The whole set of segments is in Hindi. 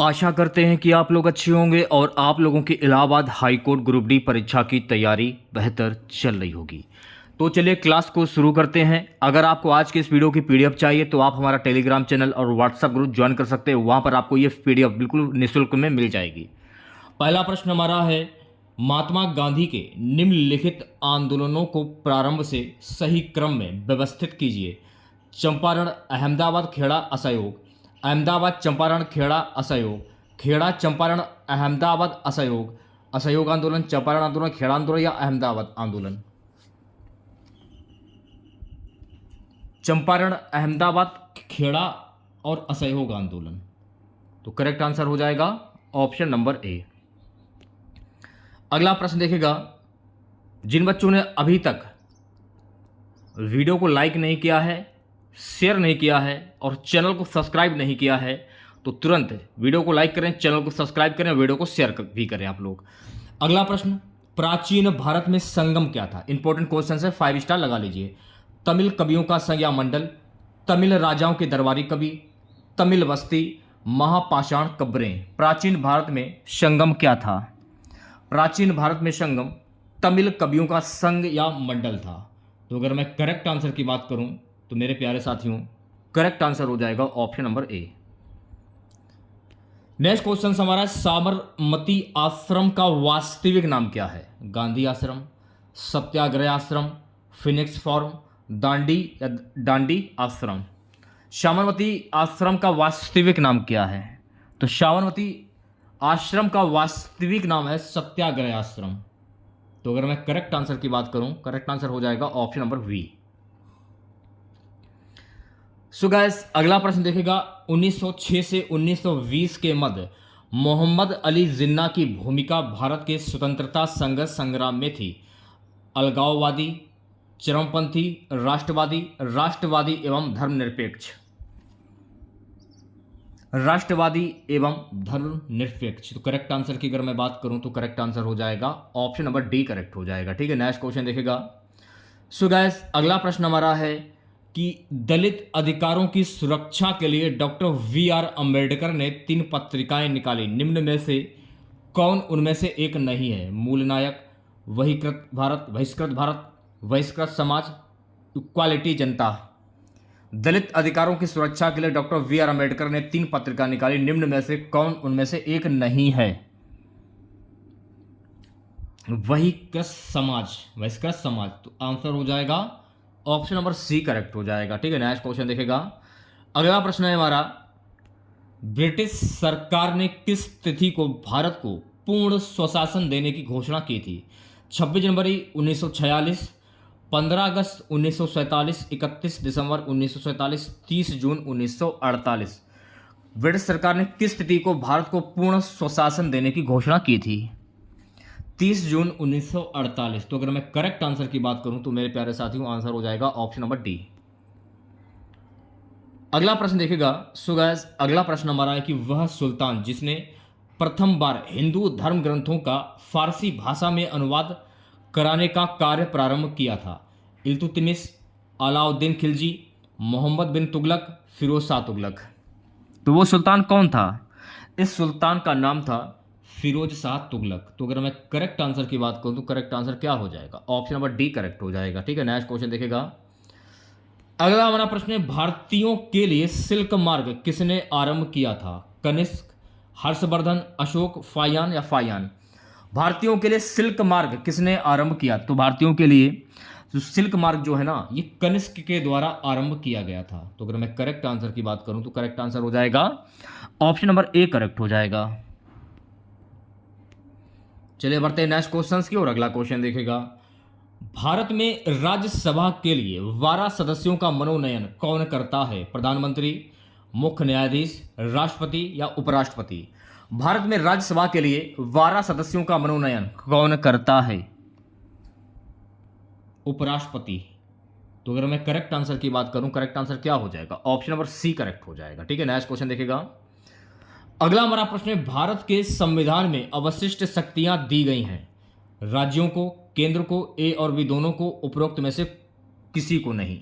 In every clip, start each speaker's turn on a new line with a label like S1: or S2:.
S1: आशा करते हैं कि आप लोग अच्छे होंगे और आप लोगों की Allahabad high court group D परीक्षा की तैयारी बेहतर चल रही होगी। तो चलिए क्लास को शुरू करते हैं। अगर आपको आज की इस वीडियो की पीडीएफ चाहिए तो आप हमारा टेलीग्राम चैनल और व्हाट्सएप ग्रुप ज्वाइन कर सकते हैं। वहां पर आपको ये पीडीएफ बिल्कुल निःशुल्क में मिल जाएगी। पहला प्रश्न हमारा है, महात्मा गांधी के निम्नलिखित आंदोलनों को प्रारंभ से सही क्रम में व्यवस्थित कीजिए। चंपारण, अहमदाबाद, खेड़ा, असहयोग। अहमदाबाद, चंपारण, खेड़ा, असहयोग। खेड़ा, चंपारण, अहमदाबाद, असहयोग। असहयोग आंदोलन, चंपारण आंदोलन, खेड़ा आंदोलन या अहमदाबाद आंदोलन। चंपारण, अहमदाबाद, खेड़ा और असहयोग आंदोलन। तो करेक्ट आंसर हो जाएगा ऑप्शन नंबर ए। अगला प्रश्न देखेगा, जिन बच्चों ने अभी तक वीडियो को लाइक नहीं किया है, शेयर नहीं किया है और चैनल को सब्सक्राइब नहीं किया है तो तुरंत वीडियो को लाइक करें, चैनल को सब्सक्राइब करें, वीडियो को शेयर भी करें आप लोग। अगला प्रश्न, प्राचीन भारत में संगम क्या था? इंपॉर्टेंट क्वेश्चन है, 5 स्टार लगा लीजिए। तमिल कवियों का संघ या मंडल, तमिल राजाओं के दरबारी कवि, तमिल बस्ती, महापाषाण कब्रें। प्राचीन भारत में संगम क्या था? प्राचीन भारत में संगम तमिल कवियों का संघ या मंडल था। तो अगर मैं करेक्ट आंसर की बात करूं तो मेरे प्यारे साथियों करेक्ट आंसर हो जाएगा option number A. Next question हमारा, साबरमती आश्रम का वास्तविक नाम क्या है? गांधी आश्रम, सत्याग्रह आश्रम, फिनिक्स फॉर्म, दांडी या दांडी आश्रम। साबरमती आश्रम का वास्तविक नाम क्या है? तो साबरमती आश्रम का वास्तविक नाम है सत्याग्रह आश्रम। तो अगर मैं करेक्ट आंसर की बात करूं, करेक्ट आंसर हो जाएगा option number B. So guys, अगला प्रश्न देखेगा, 1906 से 1920 के मध्य मोहम्मद अली जिन्ना की भूमिका भारत के स्वतंत्रता संघर्ष संग्राम में थी। अलगाववादी, चरमपंथी, राष्ट्रवादी, राष्ट्रवादी एवं धर्मनिरपेक्ष। राष्ट्रवादी एवं धर्मनिरपेक्ष। तो करेक्ट आंसर की अगर मैं बात करूं तो करेक्ट आंसर हो जाएगा ऑप्शन नंबर डी करेक्ट हो जाएगा। ठीक है, नेक्स्ट क्वेश्चन देखेगा। सो गाइस, अगला प्रश्न हमारा है कि दलित अधिकारों की सुरक्षा के लिए डॉक्टर वी.आर. अंबेडकर ने 3 पत्रिकाएं निकाली। निम्न में से कौन उनमें से एक नहीं है? मूल नायक, बहिष्कृत भारत, बहिष्कृत भारत, बहिष्कृत समाज, इक्वालिटी जनता। दलित अधिकारों की सुरक्षा के लिए डॉक्टर वी.आर. अंबेडकर ने 3 पत्रिका निकाली। निम्न में से कौन उनमें से एक नहीं है? बहिष्कृत समाज, बहिष्कृत समाज। तो आंसर हो जाएगा ऑप्शन नंबर सी करेक्ट हो जाएगा। ठीक है, नेक्स्ट क्वेश्चन देखेगा। अगला प्रश्न है हमारा, ब्रिटिश सरकार ने किस तिथि को भारत को पूर्ण स्वशासन देने की घोषणा की थी? 26 जनवरी 1946, 15 अगस्त 1947, 31 दिसंबर 1947, 30 जून 1948। ब्रिटिश सरकार ने किस तिथि को भारत को पूर्ण स्वशासन देने की घोषणा की थी? 30 जून 1948। तो अगर मैं करेक्ट आंसर की बात करूं तो मेरे प्यारे साथियों आंसर हो जाएगा ऑप्शन नंबर डी। अगला प्रश्न देखेगा। सो गाइस, अगला प्रश्न हमारा है कि वह सुल्तान जिसने प्रथम बार हिंदू धर्म ग्रंथों का फारसी भाषा में अनुवाद कराने का कार्य प्रारंभ किया था? इल्तुतमिश, अलाउद्दीन खिलजी, मोहम्मद बिन तुगलक, फिरोज शाह तुगलक। तो वो सुल्तान कौन था? इस सुल्तान का नाम था फिरोज शाह तुगलक। तो अगर मैं करेक्ट आंसर की बात करूं तो करेक्ट आंसर क्या हो जाएगा? ऑप्शन नंबर डी करेक्ट हो जाएगा। ठीक है, नेक्स्ट क्वेश्चन देखेगा। अगला हमारा प्रश्न है, भारतीयों के लिए सिल्क मार्ग किसने आरंभ किया था? कनिष्क, हर्षवर्धन, अशोक, फायान या फायान। भारतीयों के लिए सिल्क मार्ग किसने आरंभ किया? तो भारतीयों के लिए जो सिल्क मार्ग जो है ना, ये कनिष्क के द्वारा आरंभ किया गया था। तो अगर मैं करेक्ट आंसर की बात करूं तो करेक्ट आंसर हो जाएगा ऑप्शन नंबर ए करेक्ट हो जाएगा। चलिए बढ़ते हैं नेक्स्ट क्वेश्चंस की और अगला क्वेश्चन देखेगा। भारत में राज्यसभा के लिए 12 सदस्यों का मनोनयन कौन करता है? प्रधानमंत्री, मुख्य न्यायाधीश, राष्ट्रपति या उपराष्ट्रपति। भारत में राज्यसभा के लिए 12 सदस्यों का मनोनयन कौन करता है? उपराष्ट्रपति। तो अगर मैं करेक्ट आंसर की बात करूं, करेक्ट आंसर क्या हो जाएगा? ऑप्शन नंबर सी करेक्ट हो जाएगा। ठीक है, नेक्स्ट क्वेश्चन देखेगा। अगला हमारा प्रश्न है, भारत के संविधान में अवशिष्ट शक्तियां दी गई हैं। राज्यों को, केंद्र को, ए और बी दोनों को, उपरोक्त में से किसी को नहीं।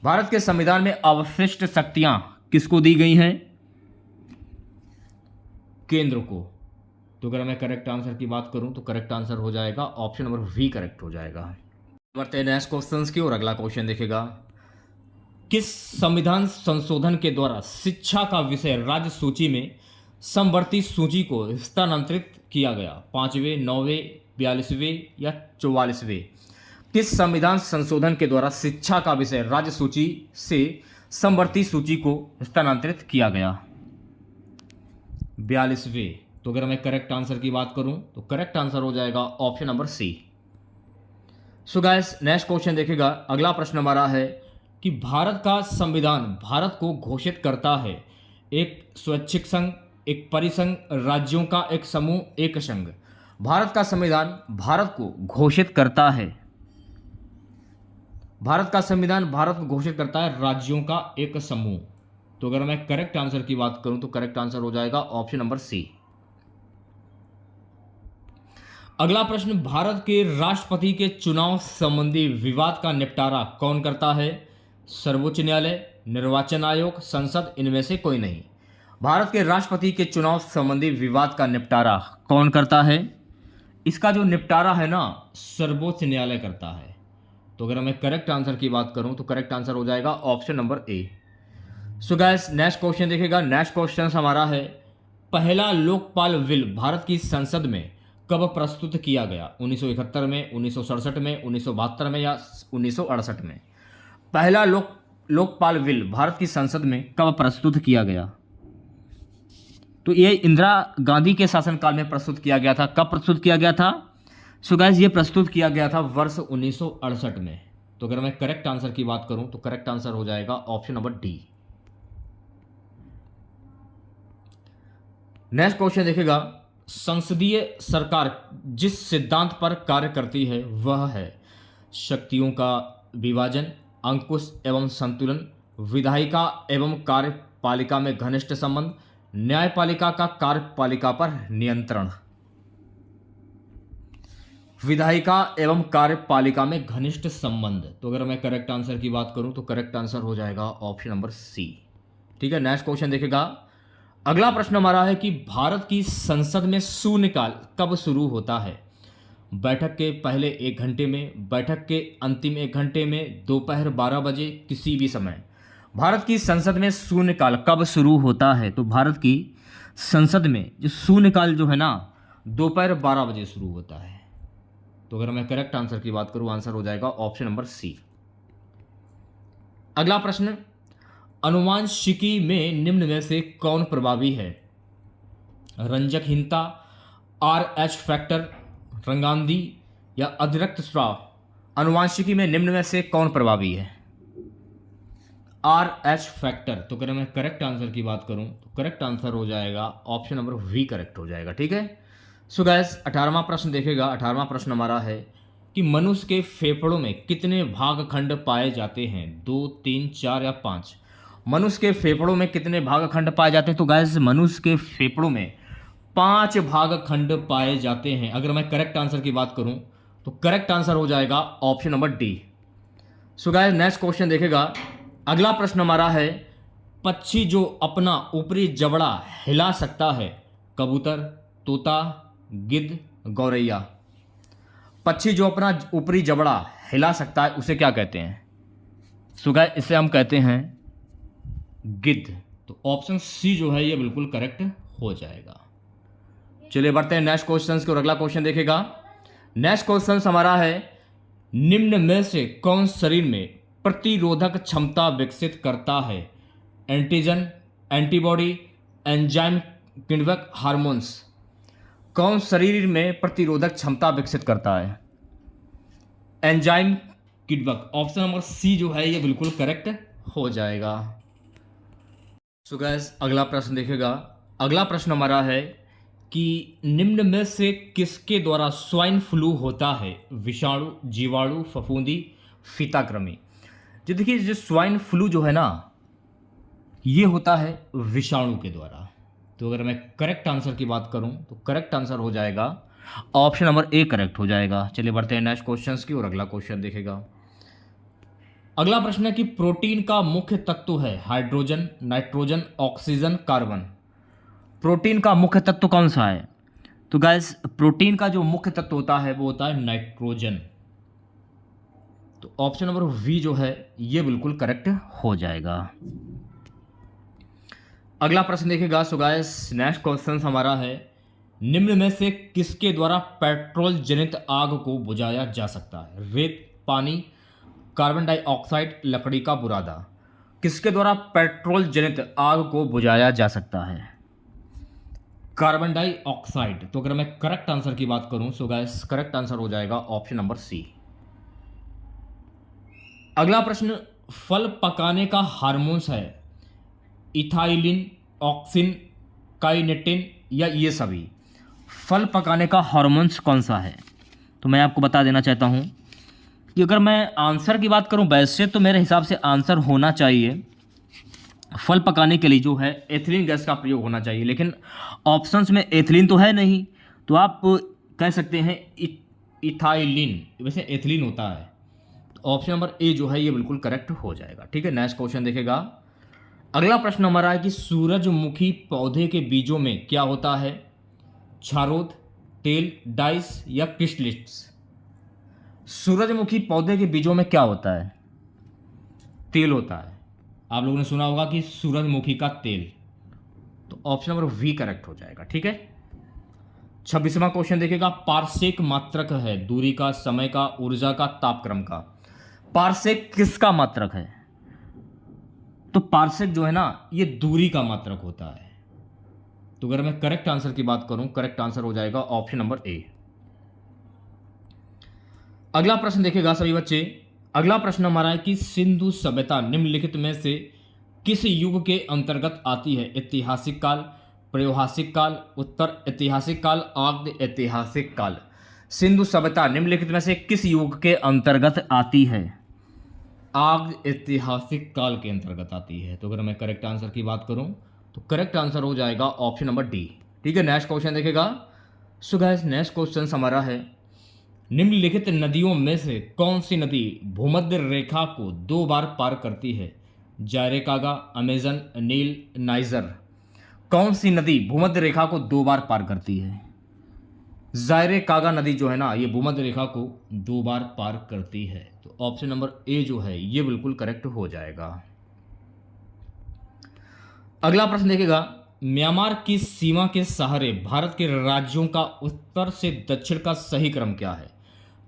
S1: भारत के संविधान में अवशिष्ट शक्तियां किसको दी गई हैं? केंद्र को। तो अगर मैं करेक्ट आंसर की बात करूं तो करेक्ट आंसर हो जाएगा ऑप्शन नंबर वी करेक्ट हो जाएगा। बढ़ते हैं नेक्स्ट क्वेश्चन की और अगला क्वेश्चन देखेगा, किस संविधान संशोधन के द्वारा शिक्षा का विषय राज्य सूची में समवर्ती सूची को स्थानांतरित किया गया? 5वें, 9वें, 42वें या 44वें? किस संविधान संशोधन के द्वारा शिक्षा का विषय राज्य सूची से समवर्ती सूची को स्थानांतरित किया गया? 42वें। तो अगर मैं करेक्ट आंसर की बात करूं तो करेक्ट आंसर हो जाएगा option number C. So guys next question देखेगा, अगला प्रश्न हमारा है कि भारत का संविधान भारत को घोषित करता है एक स्वैच्छिक संघ, एक परिसंघ, राज्यों का एक समूह, एक संघ। भारत का संविधान भारत को घोषित करता है, भारत का संविधान भारत को घोषित करता है राज्यों का एक समूह। तो अगर मैं करेक्ट आंसर की बात करूं तो करेक्ट आंसर हो जाएगा ऑप्शन नंबर सी। अगला प्रश्न, भारत के राष्ट्रपति के चुनाव संबंधी विवाद का निपटारा कौन करता है? सर्वोच्च न्यायालय, निर्वाचन आयोग, संसद, इनमें से कोई नहीं। भारत के राष्ट्रपति के चुनाव संबंधी विवाद का निपटारा कौन करता है? इसका जो निपटारा है ना, सर्वोच्च न्यायालय करता है। तो अगर मैं करेक्ट आंसर की बात करूं तो करेक्ट आंसर हो जाएगा option number A. So guys next question देखेगा, नेक्स्ट क्वेश्चन हमारा है, पहला लोकपाल बिल भारत की संसद में कब प्रस्तुत किया गया? 1971 में, 1967 में, 1972 में या 1968 में? पहला लोकपाल बिल भारत की संसद में कब प्रस्तुत किया गया? तो ये इंदिरा गांधी के शासनकाल में प्रस्तुत किया गया था। कब प्रस्तुत किया गया था? सो गाइस ये प्रस्तुत किया गया था वर्ष 1968 में। तो अगर मैं करेक्ट आंसर की बात करूं तो करेक्ट आंसर हो जाएगा option number D. Next question देखेगा, संसदीय सरकार जिस सिद्धांत पर कार्य करती है वह है शक्तियों का विभाजन, अंकुश एवं संतुलन, विधायिका एवं कार्यपालिका में घनिष्ठ संबंध, न्यायपालिका का कार्यपालिका पर नियंत्रण। विधायिका एवं कार्यपालिका में घनिष्ठ संबंध। तो अगर मैं करेक्ट आंसर की बात करूं तो करेक्ट आंसर हो जाएगा ऑप्शन नंबर सी। ठीक है, नेक्स्ट क्वेश्चन देखेगा, अगला प्रश्न हमारा है कि भारत की संसद में शून्यकाल कब शुरू होता है? बैठक के पहले 1 घंटे में, बैठक के अंतिम 1 घंटे में, दोपहर 12 बजे, किसी भी समय। भारत की संसद में शून्यकाल कब शुरू होता है? तो भारत की संसद में जो शून्यकाल जो है ना, दोपहर 12 बजे शुरू होता है। तो अगर मैं करेक्ट आंसर की बात करूं आंसर हो जाएगा ऑप्शन नंबर सी। अगला प्रश्न, अनुवांशिकी में निम्न में से कौन प्रभावी है? रंजकहीनता, RH फैक्टर, रंगांधी या अतिरिक्त स्राव? अनुवांशिकी में निम्न में से कौन प्रभावी है? RH factor. तो अगर मैं करेक्ट आंसर की बात करूं तो करेक्ट आंसर हो जाएगा ऑप्शन नंबर वी करेक्ट हो जाएगा। ठीक है, सो गाइस 18वां प्रश्न देखेगा, 18वां प्रश्न हमारा है कि मनुष्य के फेफड़ों में कितने भागखंड पाए जाते हैं? 2, 3, 4 या 5? मनुष्य के फेफड़ों में कितने भागखंड पाए जाते हैं? तो गाइस मनुष्य के फेफड़ों में 5 भागखंड पाए जाते हैं। अगर मैं करेक्ट आंसर की बात करूं तो करेक्ट आंसर हो जाएगा ऑप्शन नंबर डी। सो गाइस नेक्स्ट क्वेश्चन देखेगा, अगला प्रश्न हमारा है, पक्षी जो अपना ऊपरी जबड़ा हिला सकता है? कबूतर, तोता, गिद्ध, गौरैया? पक्षी जो अपना ऊपरी जबड़ा हिला सकता है उसे क्या कहते हैं? सो गाइस इसे हम कहते हैं गिद्ध। तो ऑप्शन सी जो है ये बिल्कुल करेक्ट हो जाएगा। चलिए बढ़ते हैं नेक्स्ट क्वेश्चन की और अगला क्वेश्चन देखेगा। नेक्स्ट क्वेश्चन हमारा है, निम्न में से कौन शरीर में प्रतिरोधक क्षमता विकसित करता है? एंटीजन, एंटीबॉडी, एंजाइम, किण्वक, हार्मोन्स? कौन शरीर में प्रतिरोधक क्षमता विकसित करता है? एंजाइम, किण्वक। ऑप्शन नंबर सी जो है ये बिल्कुल करेक्ट हो जाएगा। सो गाइस अगला प्रश्न देखेगा, अगला प्रश्न हमारा है कि निम्न में से किसके द्वारा स्वाइन फ्लू होता है? विषाणु, जीवाणु, फफूंदी, फीताकृमि? जो देखिए जो स्वाइन फ्लू जो है ना ये होता है विषाणु के द्वारा। तो अगर मैं करेक्ट आंसर की बात करूं तो करेक्ट आंसर हो जाएगा ऑप्शन नंबर ए करेक्ट हो जाएगा। चलिए बढ़ते हैं नेक्स्ट क्वेश्चन की और अगला क्वेश्चन देखेगा। अगला प्रश्न है कि प्रोटीन का मुख्य तत्व है hydrogen, nitrogen, oxygen, carbon? Protein का मुख्य तत्व कौन सा है? तो गाइस प्रोटीन का जो मुख्य तत्व होता है वो होता है नाइट्रोजन। तो ऑप्शन नंबर वी जो है ये बिल्कुल करेक्ट हो जाएगा। अगला प्रश्न देखिएगा। सो गाइस नेक्स्ट क्वेश्चन हमारा है, निम्न में से किसके द्वारा पेट्रोल जनित आग को बुझाया जा सकता है? रेत, पानी, कार्बन डाइऑक्साइड, लकड़ी का बुरादा। किसके द्वारा पेट्रोल जनित आग को बुझाया जा सकता है? Carbon dioxide. तो अगर मैं करेक्ट आंसर की बात करूं सो गाइस करेक्ट आंसर हो जाएगा ऑप्शन नंबर सी। अगला प्रश्न, फल पकाने का हार्मोन्स है इथाइलिन, ऑक्सिन, काइनेटिन या ये सभी? फल पकाने का हार्मोन्स कौन सा है? तो मैं आपको बता देना चाहता हूं कि अगर मैं आंसर की बात करूं वैसे तो मेरे हिसाब से आंसर होना चाहिए फल पकाने के लिए जो है एथिलीन गैस का प्रयोग होना चाहिए, लेकिन ऑप्शंस में एथिलीन तो है नहीं, तो आप कह सकते हैं इथाइलिन, वैसे एथिलीन होता है। तो ऑप्शन नंबर ए जो है ये बिल्कुल करेक्ट हो जाएगा। ठीक है, नेक्स्ट क्वेश्चन देखेगा। अगला प्रश्न हमारा है कि सूरजमुखी पौधे के बीजों में क्या होता है? क्षारोद, तेल, डाइस या क्रिस्टलिट्स? सूरजमुखी पौधे के बीजों में क्या होता है? तेल होता है। आप लोगों ने सुना होगा कि सूरजमुखी का तेल। तो ऑप्शन नंबर वी करेक्ट हो जाएगा। ठीक है, 26वां क्वेश्चन देखेगा। पारसेक मात्रक है दूरी का, समय का, ऊर्जा का, तापक्रम का। पारसेक किसका मात्रक है? तो पारसेक जो है ना ये दूरी का मात्रक होता है। तो अगर मैं करेक्ट आंसर की बात करूं करेक्ट आंसर हो जाएगा ऑप्शन नंबर ए। अगला प्रश्न देखेगा सभी बच्चे। अगला प्रश्न हमारा है कि सिंधु सभ्यता निम्नलिखित में से किस युग के अंतर्गत आती है? ऐतिहासिक काल, प्रागैतिहासिक काल, उत्तर ऐतिहासिक काल, आद्य ऐतिहासिक काल। सिंधु सभ्यता निम्नलिखित में से किस युग के अंतर्गत आती है? आद्य ऐतिहासिक काल के अंतर्गत आती है। तो अगर मैं करेक्ट आंसर की बात करूं तो करेक्ट आंसर हो जाएगा ऑप्शन नंबर डी। ठीक है, नेक्स्ट क्वेश्चन देखेगा। सो गाइस नेक्स्ट क्वेश्चन हमारा है, निम्नलिखित नदियों में से कौन सी नदी भूमध्य रेखा को 2 बार पार करती है? जायरेकागा, अमेजन, नील, नाइजर। कौन सी नदी भूमध्य रेखा को 2 बार पार करती है? जायरेकागा नदी जो है ना ये भूमध्य रेखा को 2 बार पार करती है। तो ऑप्शन नंबर ए जो है ये बिल्कुल करेक्ट हो जाएगा। अगला प्रश्न देखेगा। म्यांमार की सीमा के सहारे भारत के राज्यों का उत्तर से दक्षिण का सही क्रम क्या है?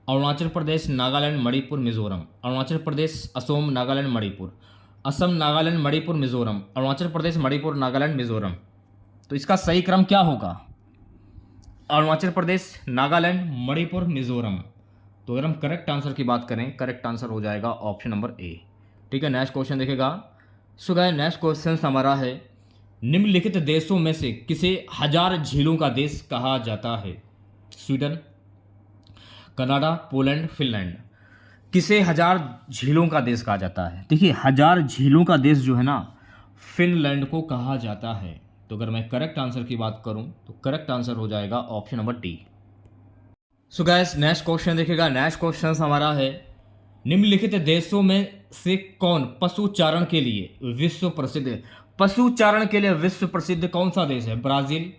S1: अरुणाचल प्रदेश, नागालैंड, मणिपुर, मिजोरम। अरुणाचल प्रदेश, असम, नागालैंड, मणिपुर। असम, नागालैंड, मणिपुर, मिजोरम। अरुणाचल प्रदेश, मणिपुर, नागालैंड, मिजोरम। तो इसका सही क्रम क्या होगा? अरुणाचल प्रदेश, नागालैंड, मणिपुर, मिजोरम। तो अगर हम करेक्ट आंसर की बात करें करेक्ट आंसर हो जाएगा ऑप्शन नंबर ए। ठीक है, नेक्स्ट क्वेश्चन देखेगा। सो गाइस नेक्स्ट क्वेश्चन हमारा है, निम्नलिखित देशों में से किसे 1000 झीलों का देश कहा जाता है? Sweden, Canada, Poland, Finland. किसे 1000 झीलों का देश कहा जाता है? देखिए 1000 झीलों का देश जो है ना फिनलैंड को कहा जाता है। तो अगर मैं करेक्ट आंसर की बात करूं तो करेक्ट आंसर हो जाएगा ऑप्शन नंबर डी। सो गाइस नेक्स्ट क्वेश्चन देखिएगा। नेक्स्ट क्वेश्चन हमारा है, निम्नलिखित देशों में से कौन पशुचारण के लिए विश्व प्रसिद्ध है? पशुचारण के लिए विश्व प्रसिद्ध कौन सा देश है? Brazil,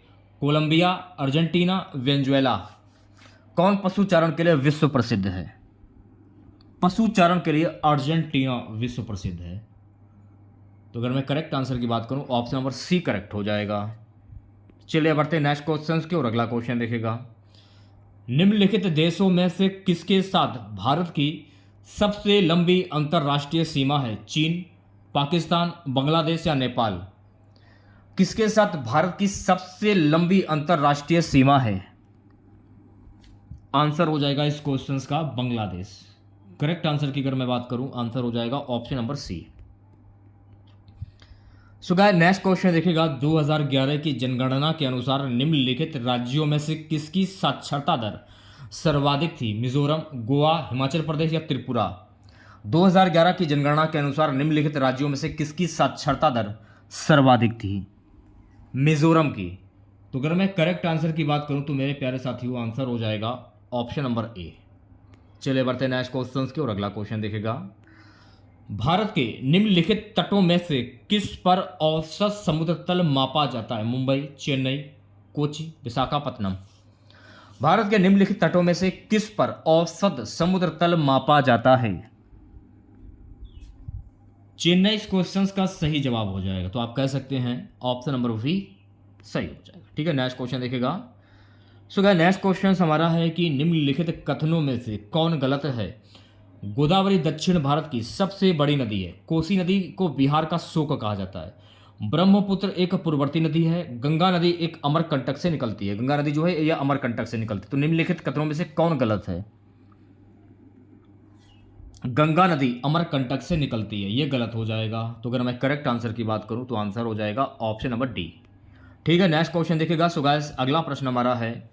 S1: Colombia, Argentina, Venezuela. कौन पशुचारण के लिए विश्व प्रसिद्ध है? पशुचारण के लिए अर्जेंटीना विश्व प्रसिद्ध है। तो अगर मैं करेक्ट आंसर की बात करूं ऑप्शन नंबर सी करेक्ट हो जाएगा। चलिए बढ़ते हैं नेक्स्ट क्वेश्चन की और अगला क्वेश्चन देखेगा। निम्नलिखित देशों में से किसके साथ भारत की सबसे लंबी अंतर्राष्ट्रीय सीमा है? चीन, पाकिस्तान, बांग्लादेश या नेपाल। किसके साथ भारत की सबसे लंबी अंतर्राष्ट्रीय सीमा है? आंसर हो जाएगा इस क्वेश्चन का बांग्लादेश। करेक्ट आंसर की अगर मैं बात करूं आंसर हो जाएगा option number C. So guys next question देखिएगा। 2011 की जनगणना के अनुसार निम्नलिखित राज्यों में से किसकी साक्षरता दर सर्वाधिक थी? मिजोरम, गोवा, हिमाचल प्रदेश या त्रिपुरा। 2011 की जनगणना के अनुसार निम्नलिखित राज्यों में से किसकी साक्षरता दर सर्वाधिक थी? मिजोरम की। तो अगर मैं करेक्ट आंसर की बात करूं तो मेरे प्यारे साथियों आंसर हो जाएगा ऑप्शन नंबर ए। चलिए बढ़ते हैं नेक्स्ट क्वेश्चन की और अगला क्वेश्चन देखेगा। भारत के निम्नलिखित तटों में से किस पर औसत समुद्र तल मापा जाता है? मुंबई, चेन्नई, कोची, विशाखापत्तनम। भारत के निम्नलिखित तटों में से किस पर औसत समुद्र तल मापा जाता है? चेन्नई इस क्वेश्चन का सही जवाब हो जाएगा, तो आप कह सकते हैं ऑप्शन नंबर वी सही हो जाएगा। ठीक है, नेक्स्ट क्वेश्चन देखिएगा। सो गाइस नेक्स्ट क्वेश्चन हमारा है कि निम्नलिखित कथनों में से कौन गलत है? गोदावरी दक्षिण भारत की सबसे बड़ी नदी है। कोसी नदी को बिहार का शोक कहा जाता है। ब्रह्मपुत्र एक पूर्ववर्ती नदी है। गंगा नदी एक अमरकंटक से निकलती है। गंगा नदी जो है यह अमरकंटक से निकलती है। तो निम्नलिखित कथनों में से कौन गलत है? गंगा नदी अमरकंटक से निकलती है, यह गलत हो जाएगा। तो अगर मैं करेक्ट आंसर की बात करूं तो आंसर हो जाएगा ऑप्शन नंबर डी। ठीक है, नेक्स्ट क्वेश्चन देखिएगा। सो गाइस अगला प्रश्न हमारा है,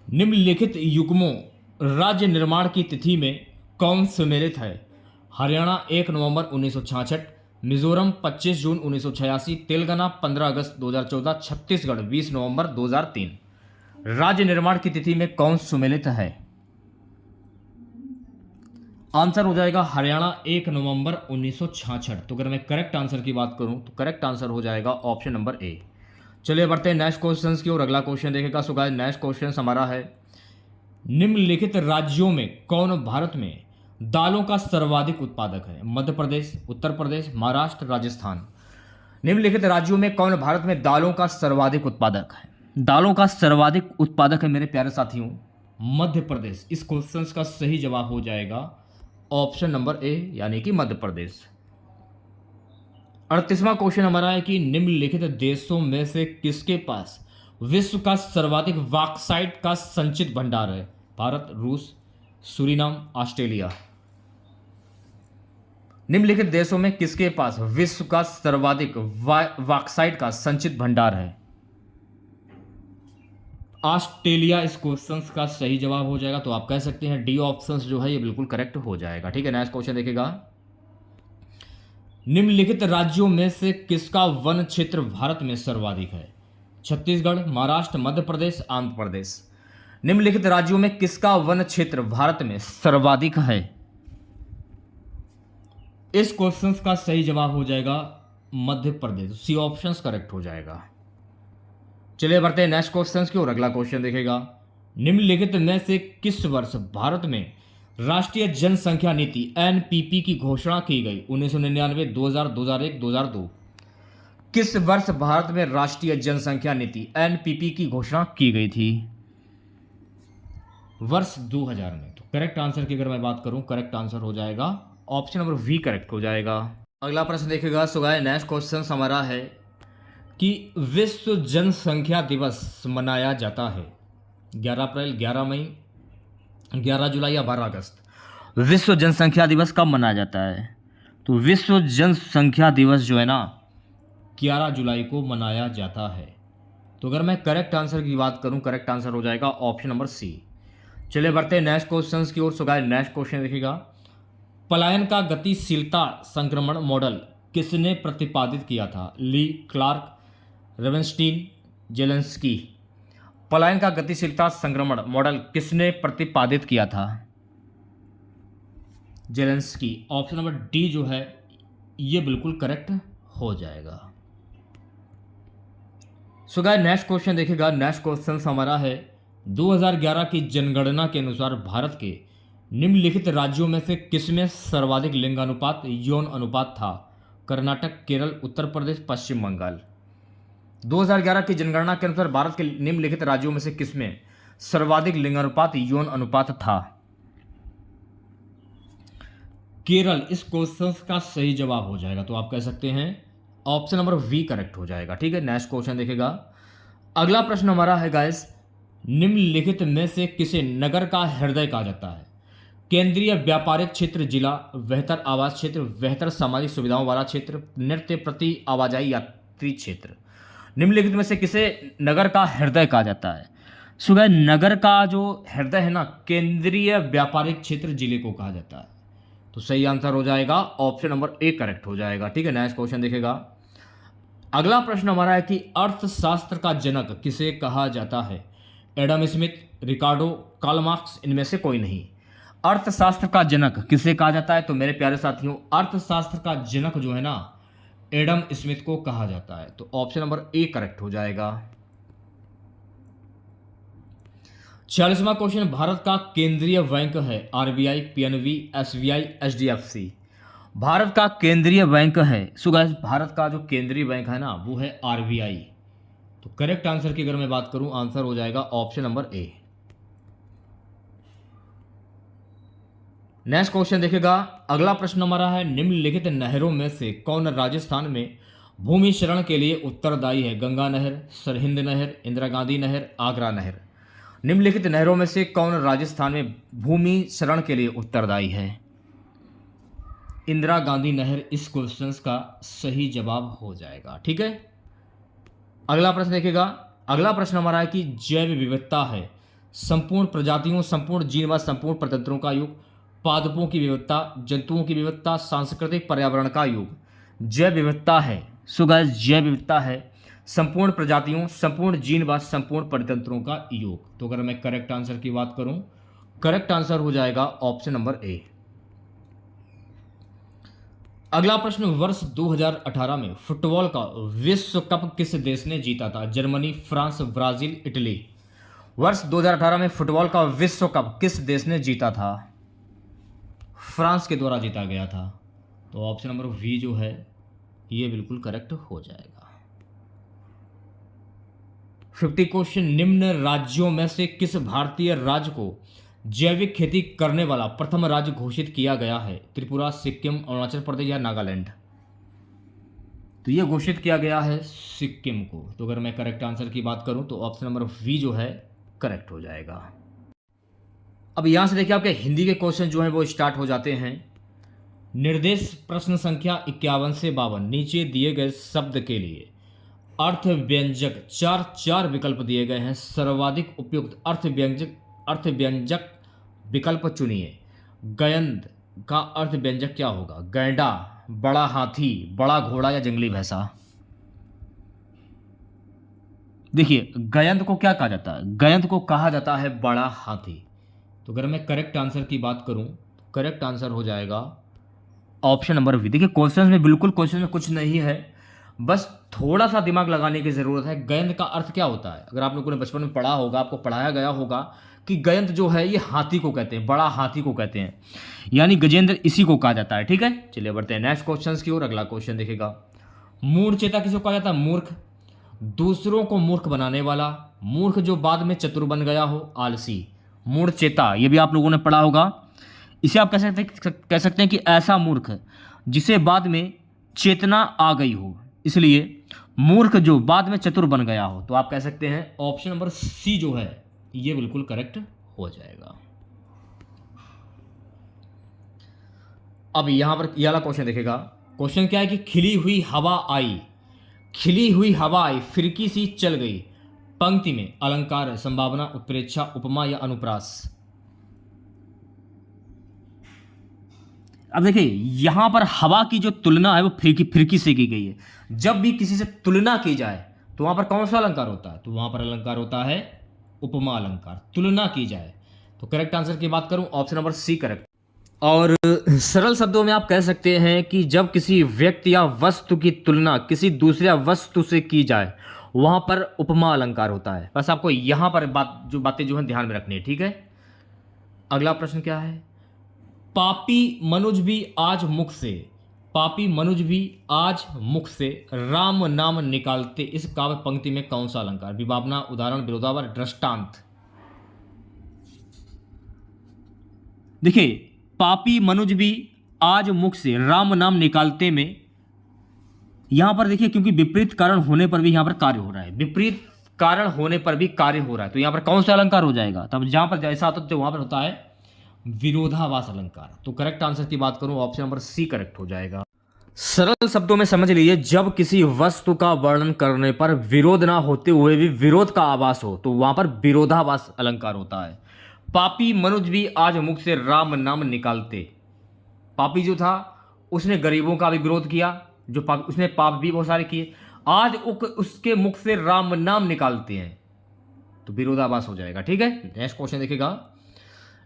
S1: निम्नलिखित युग्मों राज्य निर्माण की तिथि में कौन सम्मिलित है? हरियाणा 1 नवंबर 1966, मिजोरम 25 जून 1986, तेलंगाना 15 अगस्त 2014, छत्तीसगढ़ 20 नवंबर 2003। राज्य निर्माण की तिथि में कौन सम्मिलित है? आंसर हो जाएगा हरियाणा 1 नवंबर 1966। तो अगर मैं करेक्ट आंसर की बात करूं तो करेक्ट आंसर हो जाएगा ऑप्शन नंबर ए। चलिए बढ़ते हैं नेक्स्ट क्वेश्चन की ओर। अगला क्वेश्चन देखेगा। सो गाइस नेक्स्ट क्वेश्चन हमारा है, निम्नलिखित राज्यों में कौन भारत में दालों का सर्वाधिक उत्पादक है? मध्य प्रदेश, उत्तर प्रदेश, महाराष्ट्र, राजस्थान। निम्नलिखित राज्यों में कौन भारत में दालों का सर्वाधिक उत्पादक है? दालों का सर्वाधिक उत्पादक है मेरे प्यारे साथियों मध्य प्रदेश। इस क्वेश्चन का सही जवाब हो जाएगा ऑप्शन नंबर ए यानी कि मध्य प्रदेश। 38वां क्वेश्चन हमारा है कि निम्नलिखित देशों में से किसके पास विश्व का सर्वाधिक बॉक्साइट का संचित भंडार है? भारत, रूस, सूरीनाम, ऑस्ट्रेलिया। निम्नलिखित देशों में किसके पास विश्व का सर्वाधिक बॉक्साइट का संचित भंडार है? ऑस्ट्रेलिया इस क्वेश्चन का सही जवाब हो जाएगा। तो आप कह सकते हैं डी ऑप्शन जो है ये बिल्कुल करेक्ट हो जाएगा। ठीक है, नेक्स्ट क्वेश्चन देखेगा। निम्नलिखित राज्यों में से किसका वन क्षेत्र भारत में सर्वाधिक है? छत्तीसगढ़, महाराष्ट्र, मध्य प्रदेश, आंध्र प्रदेश। निम्नलिखित राज्यों में किसका वन क्षेत्र भारत में सर्वाधिक है? इस क्वेश्चन का सही जवाब हो जाएगा Madhya Pradesh. C option correct हो जाएगा। चलिए बढ़ते हैं नेक्स्ट क्वेश्चन की ओर। अगला क्वेश्चन देखेगा, निम्नलिखित में से किस वर्ष भारत में राष्ट्रीय जनसंख्या नीति एनपीपी की घोषणा की गई? 1999, 2000, 2001, 2002। किस वर्ष भारत में राष्ट्रीय जनसंख्या नीति एनपीपी की घोषणा की गई थी? वर्ष 2000 में। तो करेक्ट आंसर की अगर मैं बात करूं, करेक्ट आंसर हो जाएगा ऑप्शन नंबर वी करेक्ट हो जाएगा। अगला प्रश्न देखेगा। सो गाइस नेक्स्ट क्वेश्चन हमारा है कि विश्व जनसंख्या दिवस मनाया जाता है 11 अप्रैल, 11 मई, 11 जुलाई या 12 अगस्त। विश्व जनसंख्या दिवस कब मनाया जाता है? तो विश्व जनसंख्या दिवस जो है ना 11 जुलाई को मनाया जाता है। तो अगर मैं करेक्ट आंसर की बात करूं, करेक्ट आंसर हो जाएगा ऑप्शन नंबर सी। चलिए बढ़ते हैं नेक्स्ट क्वेश्चन की ओर। सो गाइस नेक्स्ट क्वेश्चन देखिएगा, पलायन का गतिशीलता संक्रमण मॉडल किसने प्रतिपादित किया था? ली, क्लार्क, रेवेनस्टीन, जेलेंस्की। पलायन का गतिशीलता संक्रमण मॉडल किसने प्रतिपादित किया था? जेलेंस्की। ऑप्शन नंबर डी जो है ये बिल्कुल करेक्ट हो जाएगा। सो गाइस नेक्स्ट क्वेश्चन देखिएगा। नेक्स्ट क्वेश्चन हमारा है 2011 की जनगणना के अनुसार भारत के निम्नलिखित राज्यों में से किसमें सर्वाधिक लिंगानुपात यौन अनुपात था? कर्नाटक, केरल, उत्तर प्रदेश, पश्चिम बंगाल। 2011 की जनगणना के अनुसार भारत के निम्नलिखित राज्यों में से किसमें सर्वाधिक लिंगानुपात यौन अनुपात था? केरल इस क्वेश्चन का सही जवाब हो जाएगा। तो आप कह सकते हैं ऑप्शन नंबर वी करेक्ट हो जाएगा। ठीक है, नेक्स्ट क्वेश्चन देखेगा। अगला प्रश्न हमारा है गाइस, निम्नलिखित में से किसे नगर का हृदय कहा जाता है? केंद्रीय व्यापारिक क्षेत्र, जिला, बेहतर आवास क्षेत्र, बेहतर सामाजिक सुविधाओं वाला क्षेत्र, नृत्य प्रति आवाजाही यात्री क्षेत्र। निम्नलिखित में से किसे नगर का हृदय कहा जाता है? सुबह नगर का जो हृदय है ना केंद्रीय व्यापारिक क्षेत्र जिले को कहा जाता है। तो सही आंसर हो जाएगा ऑप्शन नंबर ए करेक्ट हो जाएगा। ठीक है, नेक्स्ट क्वेश्चन देखेगा। अगला प्रश्न हमारा है कि अर्थशास्त्र का जनक किसे कहा जाता है? एडम स्मिथ, रिकार्डो, कार्ल मार्क्स, इनमें से कोई नहीं। अर्थशास्त्र का जनक किसे कहा जाता है? तो मेरे प्यारे साथियों, अर्थशास्त्र का जनक जो है ना, एडम स्मिथ को कहा जाता है। तो ऑप्शन नंबर ए करेक्ट हो जाएगा। 46वां क्वेश्चन, भारत का केंद्रीय बैंक है RBI, PNB, SBI, HDFC. Bharat का केंद्रीय बैंक है, सो गाइस भारत का जो केंद्रीय बैंक है ना वो है आरबीआई। तो करेक्ट आंसर की अगर मैं बात करूं, आंसर हो जाएगा option number A. Next question देखिएगा, अगला प्रश्न हमारा है, निम्नलिखित नहरों में से कौन राजस्थान में भूमि शरण के लिए उत्तरदायी है? गंगा नहर, सरहिंद नहर, इंदिरा गांधी नहर, आगरा नहर। निम्नलिखित नहरों में से कौन राजस्थान में भूमि शरण के लिए उत्तरदायी है? इंदिरा गांधी नहर इस क्वेश्चन का सही जवाब हो जाएगा। ठीक है, अगला प्रश्न देखिएगा, अगला प्रश्न हमारा है कि जैव विविधता है संपूर्ण प्रजातियों, संपूर्ण जीन व संपूर्ण प्रतंत्रों का योग, पादपों की विविधता, जंतुओं की विविधता, सांस्कृतिक पर्यावरण का योग। जैव विविधता है, सो गाइस जैव विविधता है संपूर्ण प्रजातियों, संपूर्ण जीन व संपूर्ण परितंत्रों का योग। तो अगर मैं करेक्ट आंसर की बात करूं, करेक्ट आंसर हो जाएगा ऑप्शन नंबर ए। अगला प्रश्न, वर्ष 2018 में फुटबॉल का विश्व कप किस देश ने जीता था? Germany, France, Brazil, Italy. वर्ष 2018 में फुटबॉल का विश्व कप किस देश ने जीता था? फ्रांस के द्वारा जीता गया था। तो ऑप्शन नंबर वी जो है ये बिल्कुल करेक्ट हो जाएगा। 50 क्वेश्चन, निम्न राज्यों में से किस भारतीय राज्य को जैविक खेती करने वाला प्रथम राज्य घोषित किया गया है? त्रिपुरा, सिक्किम, अरुणाचल प्रदेश या नागालैंड। तो ये घोषित किया गया है सिक्किम को। तो अगर मैं करेक्ट आंसर की बात करूं तो ऑप्शन नंबर वी जो है करेक्ट हो जाएगा। अब यहां से देखिए आपके हिंदी के क्वेश्चन जो हैं वो स्टार्ट हो जाते हैं। निर्देश प्रश्न संख्या 51 से 52, नीचे दिए गए शब्द के लिए अर्थ व्यंजक चार विकल्प दिए गए हैं। सर्वाधिक उपयुक्त अर्थ व्यंजक विकल्प चुनिए। गयंद का अर्थ व्यंजक क्या होगा? गैंडा, बड़ा हाथी, बड़ा घोड़ा या जंगली भैंसा। देखिए गयंद को क्या कहा जाता है? गयंद को कहा जाता है बड़ा हाथी। तो अगर मैं करेक्ट आंसर की बात करूं तो करेक्ट आंसर हो जाएगा ऑप्शन नंबर बी। देखिए क्वेश्चन में बिल्कुल क्वेश्चन में कुछ नहीं है, बस थोड़ा सा दिमाग लगाने की जरूरत है। गयंद का अर्थ क्या होता है? अगर आप लोगों ने बचपन में पढ़ा होगा, आपको पढ़ाया गया होगा कि गयंद जो है ये हाथी को कहते हैं, बड़ा हाथी को कहते हैं, यानी गजेंद्र इसी को कहा जाता है। ठीक है, चलिए बढ़ते हैं नेक्स्ट क्वेश्चन की ओर। अगला क्वेश्चन देखिएगा, मूढ़चेता किसको कहा जाता है? मूर्ख, दूसरों को मूर्ख बनाने वाला, मूर्ख जो बाद में चतुर बन गया हो, आलसी। मूढ़चेता ये भी आप लोगों ने पढ़ा होगा। इसे आप कह सकते हैं कि ऐसा मूर्ख जिसे बाद में चेतना आ गई हो, इसलिए मूर्ख जो बाद में चतुर बन गया हो। तो आप कह सकते हैं ऑप्शन नंबर सी जो है ये बिल्कुल करेक्ट हो जाएगा। अब यहां पर यह वाला क्वेश्चन देखेगा, क्वेश्चन क्या है कि खिली हुई हवा आई, खिली हुई हवा आई, फिरकी सी चल गई। पंक्ति में अलंकार है, संभावना, उत्प्रेक्षा, उपमा या अनुप्रास। अब देखिए यहां पर हवा की जो तुलना है वो फिरकी से की गई है। जब भी किसी से तुलना की जाए तो वहां पर कौन सा अलंकार होता है? तो वहां पर अलंकार होता है उपमा अलंकार। तुलना की जाए तो करेक्ट आंसर की बात करूं ऑप्शन नंबर सी करेक्ट। और सरल शब्दों में आप कह सकते हैं कि जब किसी व्यक्ति या वस्तु की तुलना किसी दूसरे वस्तु से की जाए वहां पर उपमा अलंकार होता है। बस आपको यहां पर बातें जो है ध्यान में रखनी है। ठीक है, अगला प्रश्न क्या है, पापी मनुज भी आज मुख से, पापी मनुज भी आज मुख से राम नाम निकालते, इस काव्य पंक्ति में कौन सा अलंकार? विभावना, उदाहरण, विरोधाभास, दृष्टांत। देखिए पापी मनुज भी आज मुख से राम नाम निकालते में यहां पर देखिए क्योंकि विपरीत कारण होने पर भी यहां पर कार्य हो रहा है, विपरीत कारण होने पर भी कार्य हो रहा है, तो यहां पर कौन सा अलंकार हो जाएगा? तब जहां पर जैसा होता है तो वहां पर होता है विरोधाभास अलंकार। तो करेक्ट आंसर की बात करूं ऑप्शन नंबर सी करेक्ट हो जाएगा। सरल शब्दों में समझ लीजिए, जब किसी वस्तु का वर्णन करने पर विरोध ना होते हुए भी विरोध का आभास हो तो वहां पर विरोधाभास अलंकार होता है। पापी मनुज भी आज मुख से राम नाम निकालते, पापी जो था उसने गरीबों का भी विरोध किया, जो उसने पाप भी बहुत सारे किए, आज उसके मुख से राम नाम निकालते हैं, तो विरोधाभास हो जाएगा। ठीक है, नेक्स्ट क्वेश्चन देखिएगा,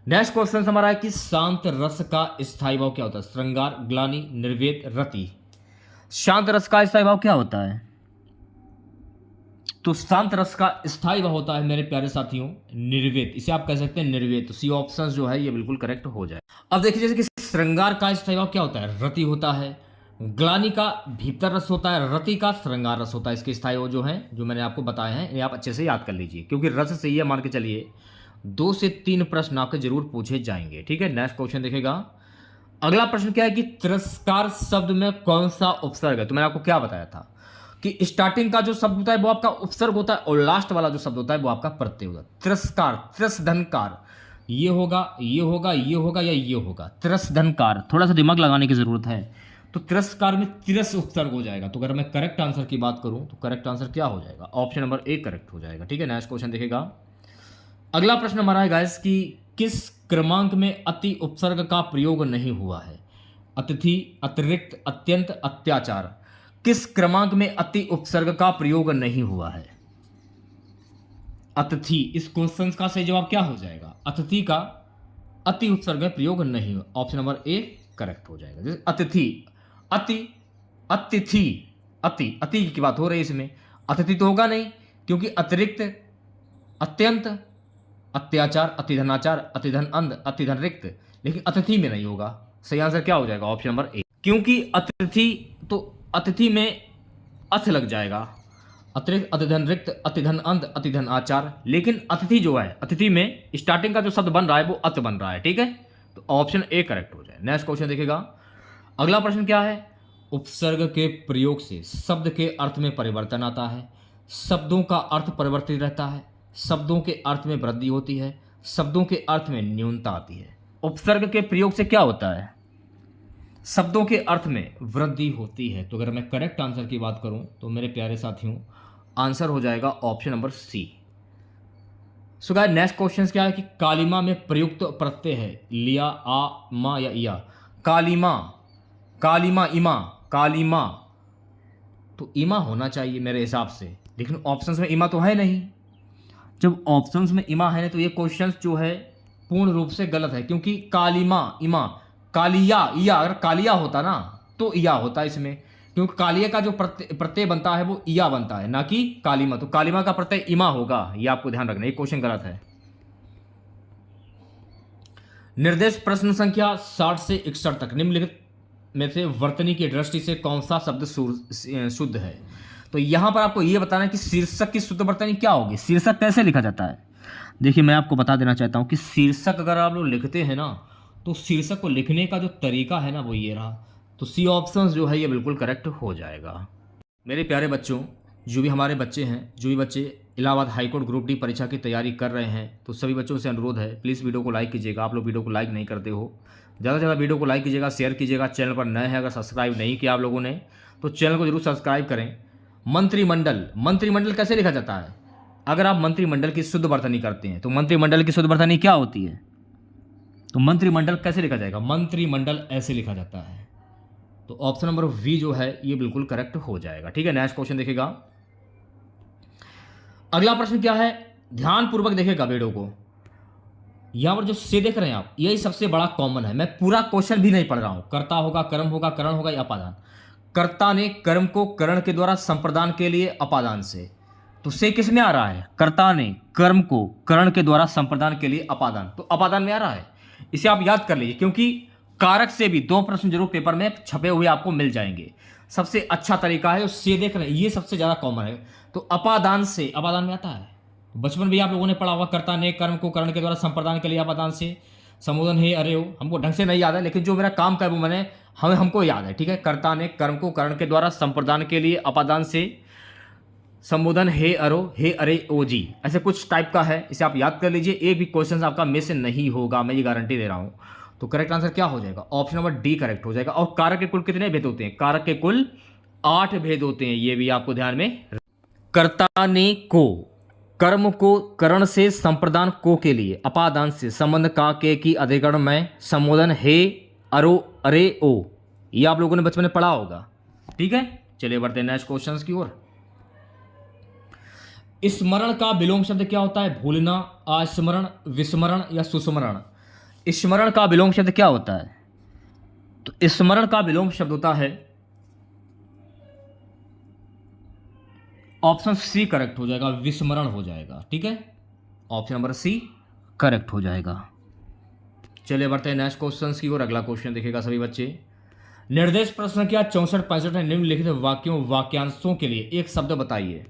S1: नेक्स्ट क्वेश्चन हमारा है कि शांत रस का स्थायी भाव क्या होता है? श्रृंगार, ग्लानि, निर्वेद, रति। शांत रस का स्थायी भाव क्या होता है? तो शांत रस का स्थायी भाव होता है मेरे प्यारे साथियों निर्वेद। इसे आप कह सकते हैं निर्वेद। तो सी ऑप्शन जो है ये बिल्कुल करेक्ट हो जाए। अब देखिए जैसे कि श्रृंगार का स्थायी भाव क्या होता है? रति होता है। ग्लानि का भीतर रस होता है, रति का श्रृंगार रस होता है। इसके स्थायी भाव जो है जो मैंने आपको बताए हैं ये आप अच्छे से याद कर लीजिए, क्योंकि रस से ये मान के चलिए 2 से 3 प्रश्न आपके जरूर पूछे जाएंगे। ठीक है, नेक्स्ट क्वेश्चन देखेगा। अगला प्रश्न क्या है कि तिरस्कार शब्द में कौन सा उपसर्ग है? तो मैंने आपको क्या बताया था कि स्टार्टिंग का जो शब्द होता है वो आपका उपसर्ग होता है और लास्ट वाला जो शब्द होता है वो आपका प्रत्यय होता है। तिरस्कार, तिरस्धनकार, ये होगा, ये होगा, ये होगा या ये होगा। तिरस्धनकार, थोड़ा सा दिमाग लगाने की जरूरत है। तो तिरस्कार में तिरस उपसर्ग हो जाएगा। तो अगर मैं करेक्ट आंसर की बात करूं तो करेक्ट आंसर क्या हो जाएगा? ऑप्शन नंबर ए करेक्ट हो जाएगा। ठीक है, नेक्स्ट क्वेश्चन देखेगा। अगला प्रश्न हमारा है गाइस कि किस क्रमांक में अति उपसर्ग का प्रयोग नहीं हुआ है? अतिथि, अतिरिक्त, अत्यंत, अत्याचार। किस क्रमांक में अति उपसर्ग का प्रयोग नहीं हुआ है? अतिथि, इस क्वेश्चन का सही जवाब क्या हो जाएगा? अतिथि का अति उपसर्ग में प्रयोग नहीं हुआ। ऑप्शन नंबर ए करेक्ट हो जाएगा। जैसे अतिथि, अति, अतिथि, अति की बात हो रही है इसमें। अतिथि तो होगा नहीं, क्योंकि अतिरिक्त, अत्यंत, अत्याचार, अतिधनाचार, अतिधन अंध, अतिधन रिक्त, लेकिन अतिथि में नहीं होगा। सही आंसर क्या हो जाएगा? ऑप्शन नंबर ए, क्योंकि अतिथि तो अतिथि में अथ लग जाएगा। अतिरिक्त, अतिधन रिक्त, अतिधन अंध, अतिधन आचार, लेकिन अतिथि जो है अतिथि में स्टार्टिंग का जो शब्द बन रहा है वो अत बन रहा है। ठीक है, तो ऑप्शन ए करेक्ट हो जाए। नेक्स्ट क्वेश्चन देखिएगा। अगला प्रश्न क्या है? उपसर्ग के प्रयोग से शब्द के अर्थ में परिवर्तन आता है, शब्दों का अर्थ परिवर्तित रहता है, शब्दों के अर्थ में वृद्धि होती है, शब्दों के अर्थ में न्यूनता आती है। उपसर्ग के प्रयोग से क्या होता है? शब्दों के अर्थ में वृद्धि होती है। तो अगर मैं करेक्ट आंसर की बात करूं तो मेरे प्यारे साथियों आंसर हो जाएगा option number C. So guys next question क्या है कि कालिमा में प्रयुक्त प्रत्यय है लिया, आ, मा या इया। कालिमा, कालिमा, इमा, कालिमा, तो इमा होना चाहिए मेरे हिसाब से, लेकिन ऑप्शंस में इमा तो है नहीं। जब ऑप्शंस में इमा है नहीं तो ये क्वेश्चन जो है पूर्ण रूप से गलत है, क्योंकि कालिमा, इमा, कालिया, इया, अगर कालिया होता ना तो इया होता इसमें, क्योंकि कालिया का जो प्रत्यय बनता है वो इया बनता है, ना कि कालिमा। तो कालिमा का प्रत्यय इमा होगा, ये आपको ध्यान रखना, ये क्वेश्चन गलत है। निर्देश प्रश्न संख्या 60 से 61 तक निम्नलिखित में से वर्तनी की दृष्टि से कौन सा शब्द शुद्ध है? तो यहां पर आपको यह बताना है कि शीर्षक की शुद्ध वर्तनी क्या होगी। शीर्षक कैसे लिखा जाता है? देखिए मैं आपको बता देना चाहता हूं कि शीर्षक अगर आप लोग लिखते हैं ना तो शीर्षक को लिखने का जो तरीका है ना वो ये रहा। तो सी ऑप्शन जो है ये बिल्कुल करेक्ट हो जाएगा। मेरे प्यारे बच्चों, जो भी हमारे बच्चे हैं, जो भी बच्चे इलाहाबाद हाईकोर्ट ग्रुप डी परीक्षा की तैयारी कर रहे हैं, तो सभी बच्चों से अनुरोध है प्लीज़ वीडियो को लाइक कीजिएगा। आप लोग वीडियो को लाइक नहीं करते हो, ज़्यादा से ज़्यादा वीडियो को लाइक कीजिएगा, शेयर कीजिएगा। चैनल पर नए हैं, अगर सब्सक्राइब नहीं किया आप लोगों ने तो चैनल को जरूर सब्सक्राइब करें। मंत्रिमंडल, मंत्रिमंडल कैसे लिखा जाता है? अगर आप मंत्रिमंडल की शुद्ध वर्तनी करते हैं तो मंत्रिमंडल की शुद्ध वर्तनी क्या होती है? तो मंत्रिमंडल कैसे लिखा जाएगा? मंत्रिमंडल ऐसे लिखा जाता है। तो ऑप्शन नंबर वी जो है ये बिल्कुल करेक्ट हो जाएगा। ठीक है, नेक्स्ट क्वेश्चन देखिएगा। अगला प्रश्न क्या है? ध्यानपूर्वक देखिएगा वीडियो को। यहां पर जो से देख रहे हैं आप, यही सबसे बड़ा कॉमन है। मैं पूरा क्वेश्चन भी नहीं पढ़ रहा हूं। कर्ता होगा, कर्म होगा, करण होगा या अपादान। कर्ता ने कर्म को करण के द्वारा संप्रदान के लिए अपादान से, तो से किस में आ रहा है? कर्ता ने कर्म को करण के द्वारा संप्रदान के लिए अपादान, तो अपादान में आ रहा है। इसे आप याद कर लीजिए, क्योंकि कारक से भी 2 प्रश्न जरूर पेपर में छपे हुए आपको मिल जाएंगे। सबसे अच्छा तरीका है से देख रहे हैं, ये सबसे ज्यादा कॉमन है। तो अपादान से, अपादान में आता है। बचपन में आप लोगों ने पढ़ा हुआ, कर्ता ने कर्म को करण के द्वारा संप्रदान के लिए अपादान से, संबोधन है अरे हो। हमको ढंग से नहीं याद है, लेकिन जो मेरा काम का है वो मैंने हमको याद है। ठीक है, कर्ता ने कर्म को करण के द्वारा संप्रदान के लिए अपादान से, संबोधन हे अरो, हे अरे ओ जी, ऐसे कुछ टाइप का है। इसे आप याद कर लीजिए, एक भी क्वेश्चन आपका मिस नहीं होगा, मैं ये गारंटी दे रहा हूं। तो करेक्ट आंसर क्या हो जाएगा? ऑप्शन नंबर डी करेक्ट हो जाएगा। और कारक के कुल कितने भेद होते हैं? कारक के कुल 8 भेद होते हैं, ये भी आपको ध्यान में। कर्ता ने को, कर्म को करण से संप्रदान को के लिए, अपादान से, संबंध का के की अधिकरण में, संबोधन हे अरो अरे ओ, ये आप लोगों ने बचपन में पढ़ा होगा। ठीक है, चलिए बढ़ते हैं नेक्स्ट क्वेश्चन की ओर। स्मरण का विलोम शब्द क्या होता है? भूलना, अस्मरण, विस्मरण या सुस्मरण। स्मरण का विलोम शब्द क्या होता है? तो स्मरण का विलोम शब्द होता है, ऑप्शन सी करेक्ट हो जाएगा, विस्मरण हो जाएगा। ठीक है, ऑप्शन नंबर सी करेक्ट हो जाएगा। चलिए बढ़ते हैं नेक्स्ट क्वेश्चन की ओर। अगला क्वेश्चन देखिएगा सभी बच्चे। निर्देश प्रश्न संख्या 64-65 में निम्नलिखित वाक्यों वाक्यांशों के लिए एक शब्द बताइए।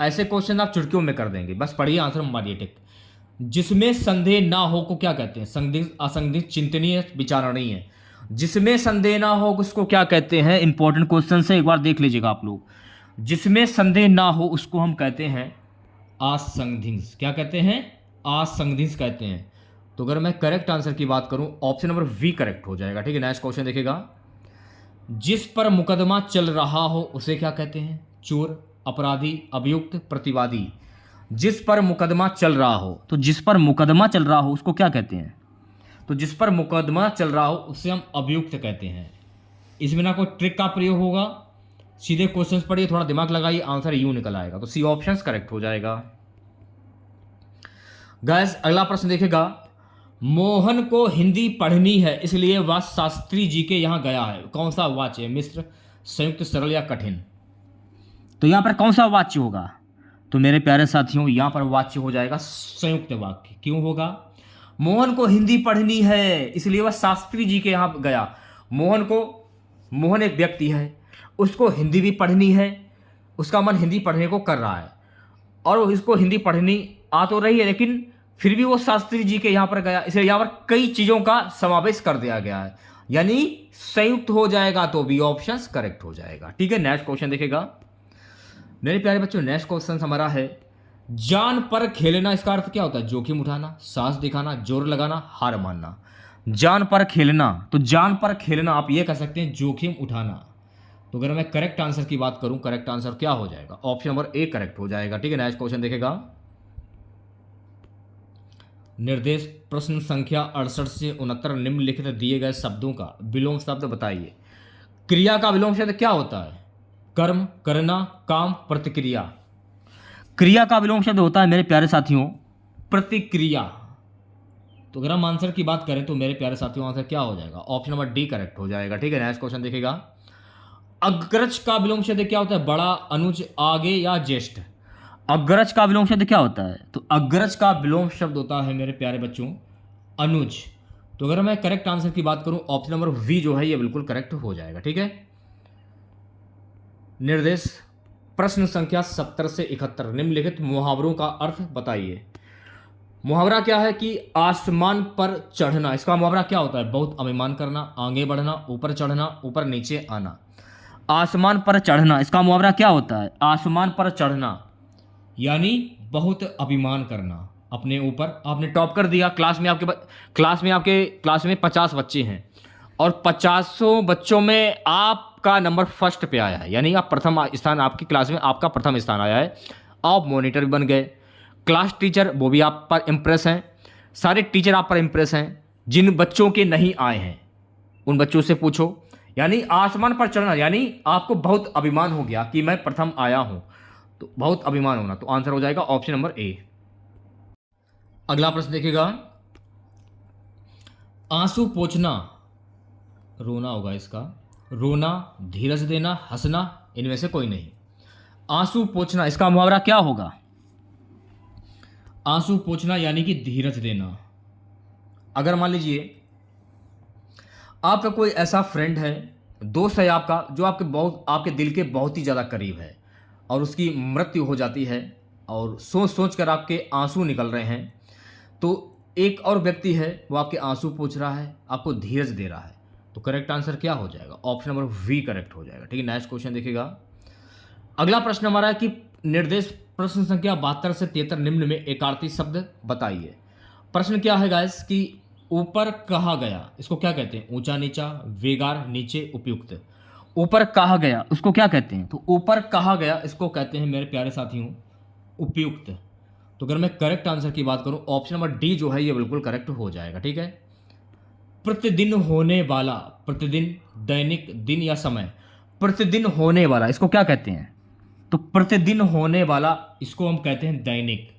S1: ऐसे क्वेश्चन आप चुटकियों में कर देंगे, बस पढ़िए आंसर मारिए टिक। जिसमें संदेह ना हो को क्या कहते हैं? संदिग्ध, असंदिग्ध, चिंतनीय, विचारणीय। जिसमें संदेह ना हो उसको क्या कहते हैं? इंपॉर्टेंट क्वेश्चन से एक बार देख लीजिएगा आप लोग। जिसमें संदेह ना हो उसको हम कहते हैं असंदिग्ध। क्या कहते हैं? असंदिग्ध कहते हैं। तो अगर मैं करेक्ट आंसर की बात करूं, ऑप्शन नंबर वी करेक्ट हो जाएगा। ठीक है, नेक्स्ट क्वेश्चन देखिएगा। जिस पर मुकदमा चल रहा हो उसे क्या कहते हैं? चोर, अपराधी, अभियुक्त, प्रतिवादी। जिस पर मुकदमा चल रहा हो, तो जिस पर मुकदमा चल रहा हो उसको क्या कहते हैं? तो जिस पर मुकदमा चल रहा हो उसे हम अभियुक्त कहते हैं। इसमें ना कोई ट्रिक का प्रयोग होगा, सीधे क्वेश्चन पढ़िए, थोड़ा दिमाग लगाइए, आंसर यूं निकल आएगा। तो सी ऑप्शन करेक्ट हो जाएगा। गाइस अगला प्रश्न देखिएगा। मोहन को हिंदी पढ़नी है इसलिए वह शास्त्री जी के यहां गया है। कौन सा वाच्य है? मिश्र, संयुक्त, सरल या कठिन? तो यहां पर कौन सा वाच्य होगा? तो मेरे प्यारे साथियों यहां पर वाच्य हो जाएगा संयुक्त वाक्य। क्यों होगा? मोहन को हिंदी पढ़नी है इसलिए वह शास्त्री जी के यहां गया। मोहन एक व्यक्ति है, उसको हिंदी भी पढ़नी है, उसका मन हिंदी पढ़ने को कर रहा है और उसको हिंदी पढ़नी आ तो रही है, लेकिन फिर भी वो शास्त्री जी के यहाँ पर गया। इसलिए यहाँ पर कई चीज़ों का समावेश कर दिया गया है, यानी संयुक्त हो जाएगा। तो बी ऑप्शन करेक्ट हो जाएगा। ठीक है, नेक्स्ट क्वेश्चन देखेगा मेरे प्यारे बच्चों। नेक्स्ट क्वेश्चन हमारा है, जान पर खेलना इसका अर्थ क्या होता है? जोखिम उठाना, साहस दिखाना, जोर लगाना, हार मानना। जान पर खेलना, तो जान पर खेलना आप ये कह सकते हैं जोखिम उठाना। तो अगर मैं करेक्ट आंसर की बात करूं, करेक्ट आंसर क्या हो जाएगा? ऑप्शन नंबर ए करेक्ट हो जाएगा। ठीक है, नेक्स्ट क्वेश्चन देखेगा। निर्देश प्रश्न संख्या 68 से 69 निम्नलिखित दिए गए शब्दों का विलोम शब्द बताइए। क्रिया का विलोम शब्द क्या होता है? कर्म, करना, काम, प्रतिक्रिया। क्रिया का विलोम शब्द होता है मेरे प्यारे साथियों प्रतिक्रिया। तो अगर हम आंसर की बात करें तो मेरे प्यारे साथियों आंसर क्या हो जाएगा? ऑप्शन नंबर डी करेक्ट हो जाएगा। ठीक है, नेक्स्ट क्वेश्चन देखेगा। अग्रज का विलोम शब्द क्या होता है? बड़ा, अनुज, आगे या ज्येष्ठ। अग्रज का विलोम शब्द क्या होता है? तो अग्रज का विलोम शब्द होता है मेरे प्यारे बच्चों अनुज। तो अगर मैं करेक्ट आंसर की बात करूं, ऑप्शन नंबर वी जो है ये बिल्कुल करेक्ट हो जाएगा। ठीक है, निर्देश प्रश्न संख्या 70 से 71 निम्नलिखित मुहावरों का अर्थ बताइए। मुहावरा क्या है कि आसमान पर चढ़ना, इसका मुहावरा क्या होता है? बहुत अभिमान करना, आगे बढ़ना, ऊपर चढ़ना, ऊपर नीचे आना। आसमान पर चढ़ना, इसका मुहावरा क्या होता है? आसमान पर चढ़ना यानी बहुत अभिमान करना अपने ऊपर। आपने टॉप कर दिया क्लास में, आपके क्लास में 50 बच्चे हैं और 50 बच्चों में आपका नंबर फर्स्ट पे आया है, यानी आप प्रथम स्थान, आपकी क्लास में आपका प्रथम स्थान आया है। आप मॉनिटर भी बन गए, क्लास टीचर वो भी आप पर इम्प्रेस हैं, सारे टीचर आप पर इम्प्रेस हैं। जिन बच्चों के नहीं आए हैं उन बच्चों से पूछो, यानी आसमान पर चढ़ना यानी आपको बहुत अभिमान हो गया कि मैं प्रथम आया हूं, तो बहुत अभिमान होना। तो आंसर हो जाएगा ऑप्शन नंबर ए। अगला प्रश्न देखिएगा। आंसू पोंछना, रोना होगा इसका, रोना, धीरज देना, हंसना, इनमें से कोई नहीं। आंसू पोंछना, इसका मुहावरा क्या होगा? आंसू पोंछना यानी कि धीरज देना। अगर मान लीजिए आपका कोई ऐसा फ्रेंड है, दोस्त है आपका, जो आपके दिल के बहुत ही ज़्यादा करीब है और उसकी मृत्यु हो जाती है और सोच सोच कर आपके आंसू निकल रहे हैं, तो एक और व्यक्ति है वो आपके आंसू पोंछ रहा है, आपको धीरज दे रहा है। तो करेक्ट आंसर क्या हो जाएगा? ऑप्शन नंबर वी करेक्ट हो जाएगा। ठीक है, नेक्स्ट क्वेश्चन देखिएगा। अगला प्रश्न हमारा है कि निर्देश प्रश्न संख्या 72 से 73 निम्न में एकार्थी शब्द बताइए। प्रश्न क्या है गाइस कि ऊपर कहा गया, इसको क्या कहते हैं? ऊंचा नीचा, वेगार, नीचे, उपयुक्त। ऊपर कहा गया उसको क्या कहते हैं? तो ऊपर कहा गया इसको कहते हैं मेरे प्यारे साथियों उपयुक्त। तो अगर मैं करेक्ट आंसर की बात करूं, ऑप्शन नंबर डी जो है ये बिल्कुल करेक्ट हो जाएगा। ठीक है, प्रतिदिन होने वाला, प्रतिदिन, दैनिक, दिन या समय। प्रतिदिन होने वाला इसको क्या कहते हैं? तो प्रतिदिन होने वाला इसको हम कहते हैं दैनिक।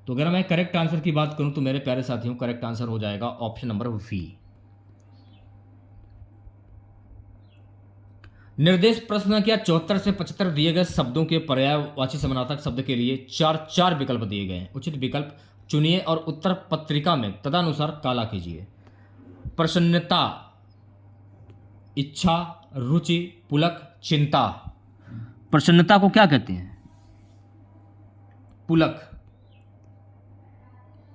S1: तो अगर मैं करेक्ट आंसर की बात करूं तो मेरे प्यारे साथियों करेक्ट आंसर हो जाएगा ऑप्शन नंबर वी। निर्देश प्रश्न संख्या 74 से 75 दिए गए शब्दों के पर्यायवाची समानार्थक शब्द के लिए चार विकल्प दिए गए हैं। उचित विकल्प चुनिए और उत्तर पत्रिका में तदनुसार काला कीजिए। प्रसन्नता, इच्छा, रुचि, पुलक, चिंता। प्रसन्नता को क्या कहते हैं? पुलक।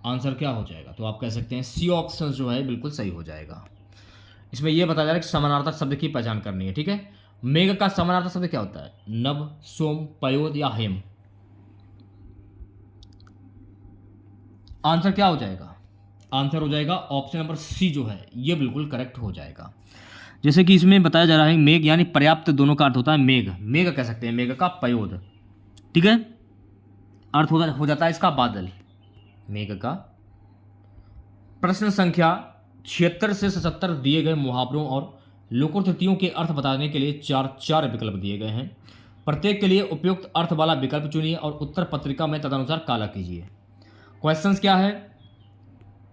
S1: आंसर क्या हो जाएगा? तो आप कह सकते हैं सी ऑप्शन जो है बिल्कुल सही हो जाएगा। इसमें यह बताया जा रहा है कि समानार्थक शब्द की पहचान करनी है। ठीक है, मेघ का समानार्थक शब्द क्या होता है? नभ, सोम, पयोद या हेम। आंसर क्या हो जाएगा? आंसर हो जाएगा ऑप्शन नंबर सी जो है ये बिल्कुल करेक्ट हो जाएगा। जैसे कि इसमें बताया जा रहा है मेघ यानी पर्याप्त, दोनों का अर्थ होता है मेघ। मेघ कह सकते हैं, मेघ का पयोद। ठीक है, अर्थ हो जाता है इसका बादल, मेघ का। प्रश्न संख्या 76 से 77 दिए गए मुहावरों और लोकोक्तियों के अर्थ बताने के लिए चार विकल्प दिए गए हैं। प्रत्येक के लिए उपयुक्त अर्थ वाला विकल्प चुनिए और उत्तर पत्रिका में तदनुसार काला कीजिए। क्वेश्चंस क्या है?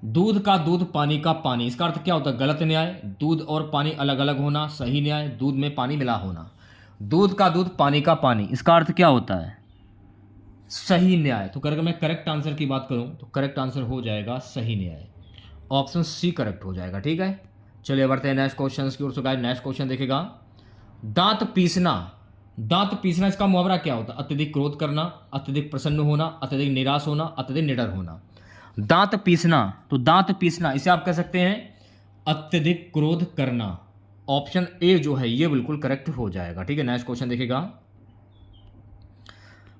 S1: दूध का दूध, पानी का पानी, इसका अर्थ क्या होता है? गलत न्याय। दूध और पानी अलग अलग होना, सही न्याय। दूध में पानी मिला होना। दूध का दूध, पानी का पानी, इसका अर्थ क्या होता है? सही न्याय। तो अगर मैं करेक्ट आंसर की बात करूं तो करेक्ट आंसर हो जाएगा सही न्याय, ऑप्शन सी करेक्ट हो जाएगा। ठीक है, चलिए बढ़ते हैं नेक्स्ट क्वेश्चन की ओर। सो गाइस नेक्स्ट क्वेश्चन देखेगा, दांत पीसना। दांत पीसना इसका मुहावरा क्या होता है? अत्यधिक क्रोध करना, अत्यधिक प्रसन्न होना, अत्यधिक निराश होना, अत्यधिक निडर होना। दांत पीसना, तो दांत पीसना इसे आप कह सकते हैं अत्यधिक क्रोध करना। ऑप्शन ए जो है ये बिल्कुल करेक्ट हो जाएगा। ठीक है, नेक्स्ट क्वेश्चन देखेगा,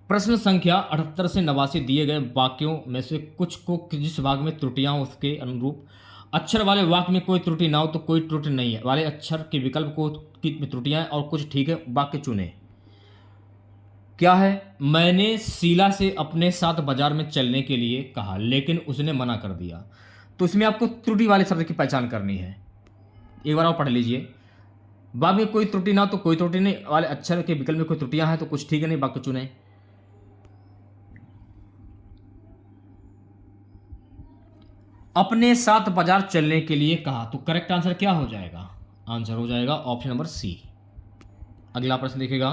S1: प्रश्न संख्या 78 से 89 दिए गए वाक्यों में से कुछ को जिस भाग में त्रुटियां हो उसके अनुरूप अक्षर वाले वाक्य में कोई त्रुटि ना हो तो कोई त्रुटि नहीं है वाले अक्षर के विकल्प को की त्रुटियां और कुछ ठीक है वाक्य चुने। क्या है? मैंने शीला से अपने साथ बाजार में चलने के लिए कहा लेकिन उसने मना कर दिया। तो इसमें आपको त्रुटि वाले शब्द की पहचान करनी है। एक बार आप पढ़ लीजिए, वाक्य में कोई त्रुटि ना हो तो कोई त्रुटि नहीं, वाले अक्षर के विकल्प में कोई त्रुटियां हैं तो कुछ ठीक है नहीं, वाक्य चुने। अपने साथ बाजार चलने के लिए कहा, तो करेक्ट आंसर क्या हो जाएगा? आंसर हो जाएगा ऑप्शन नंबर सी। अगला प्रश्न देखेगा,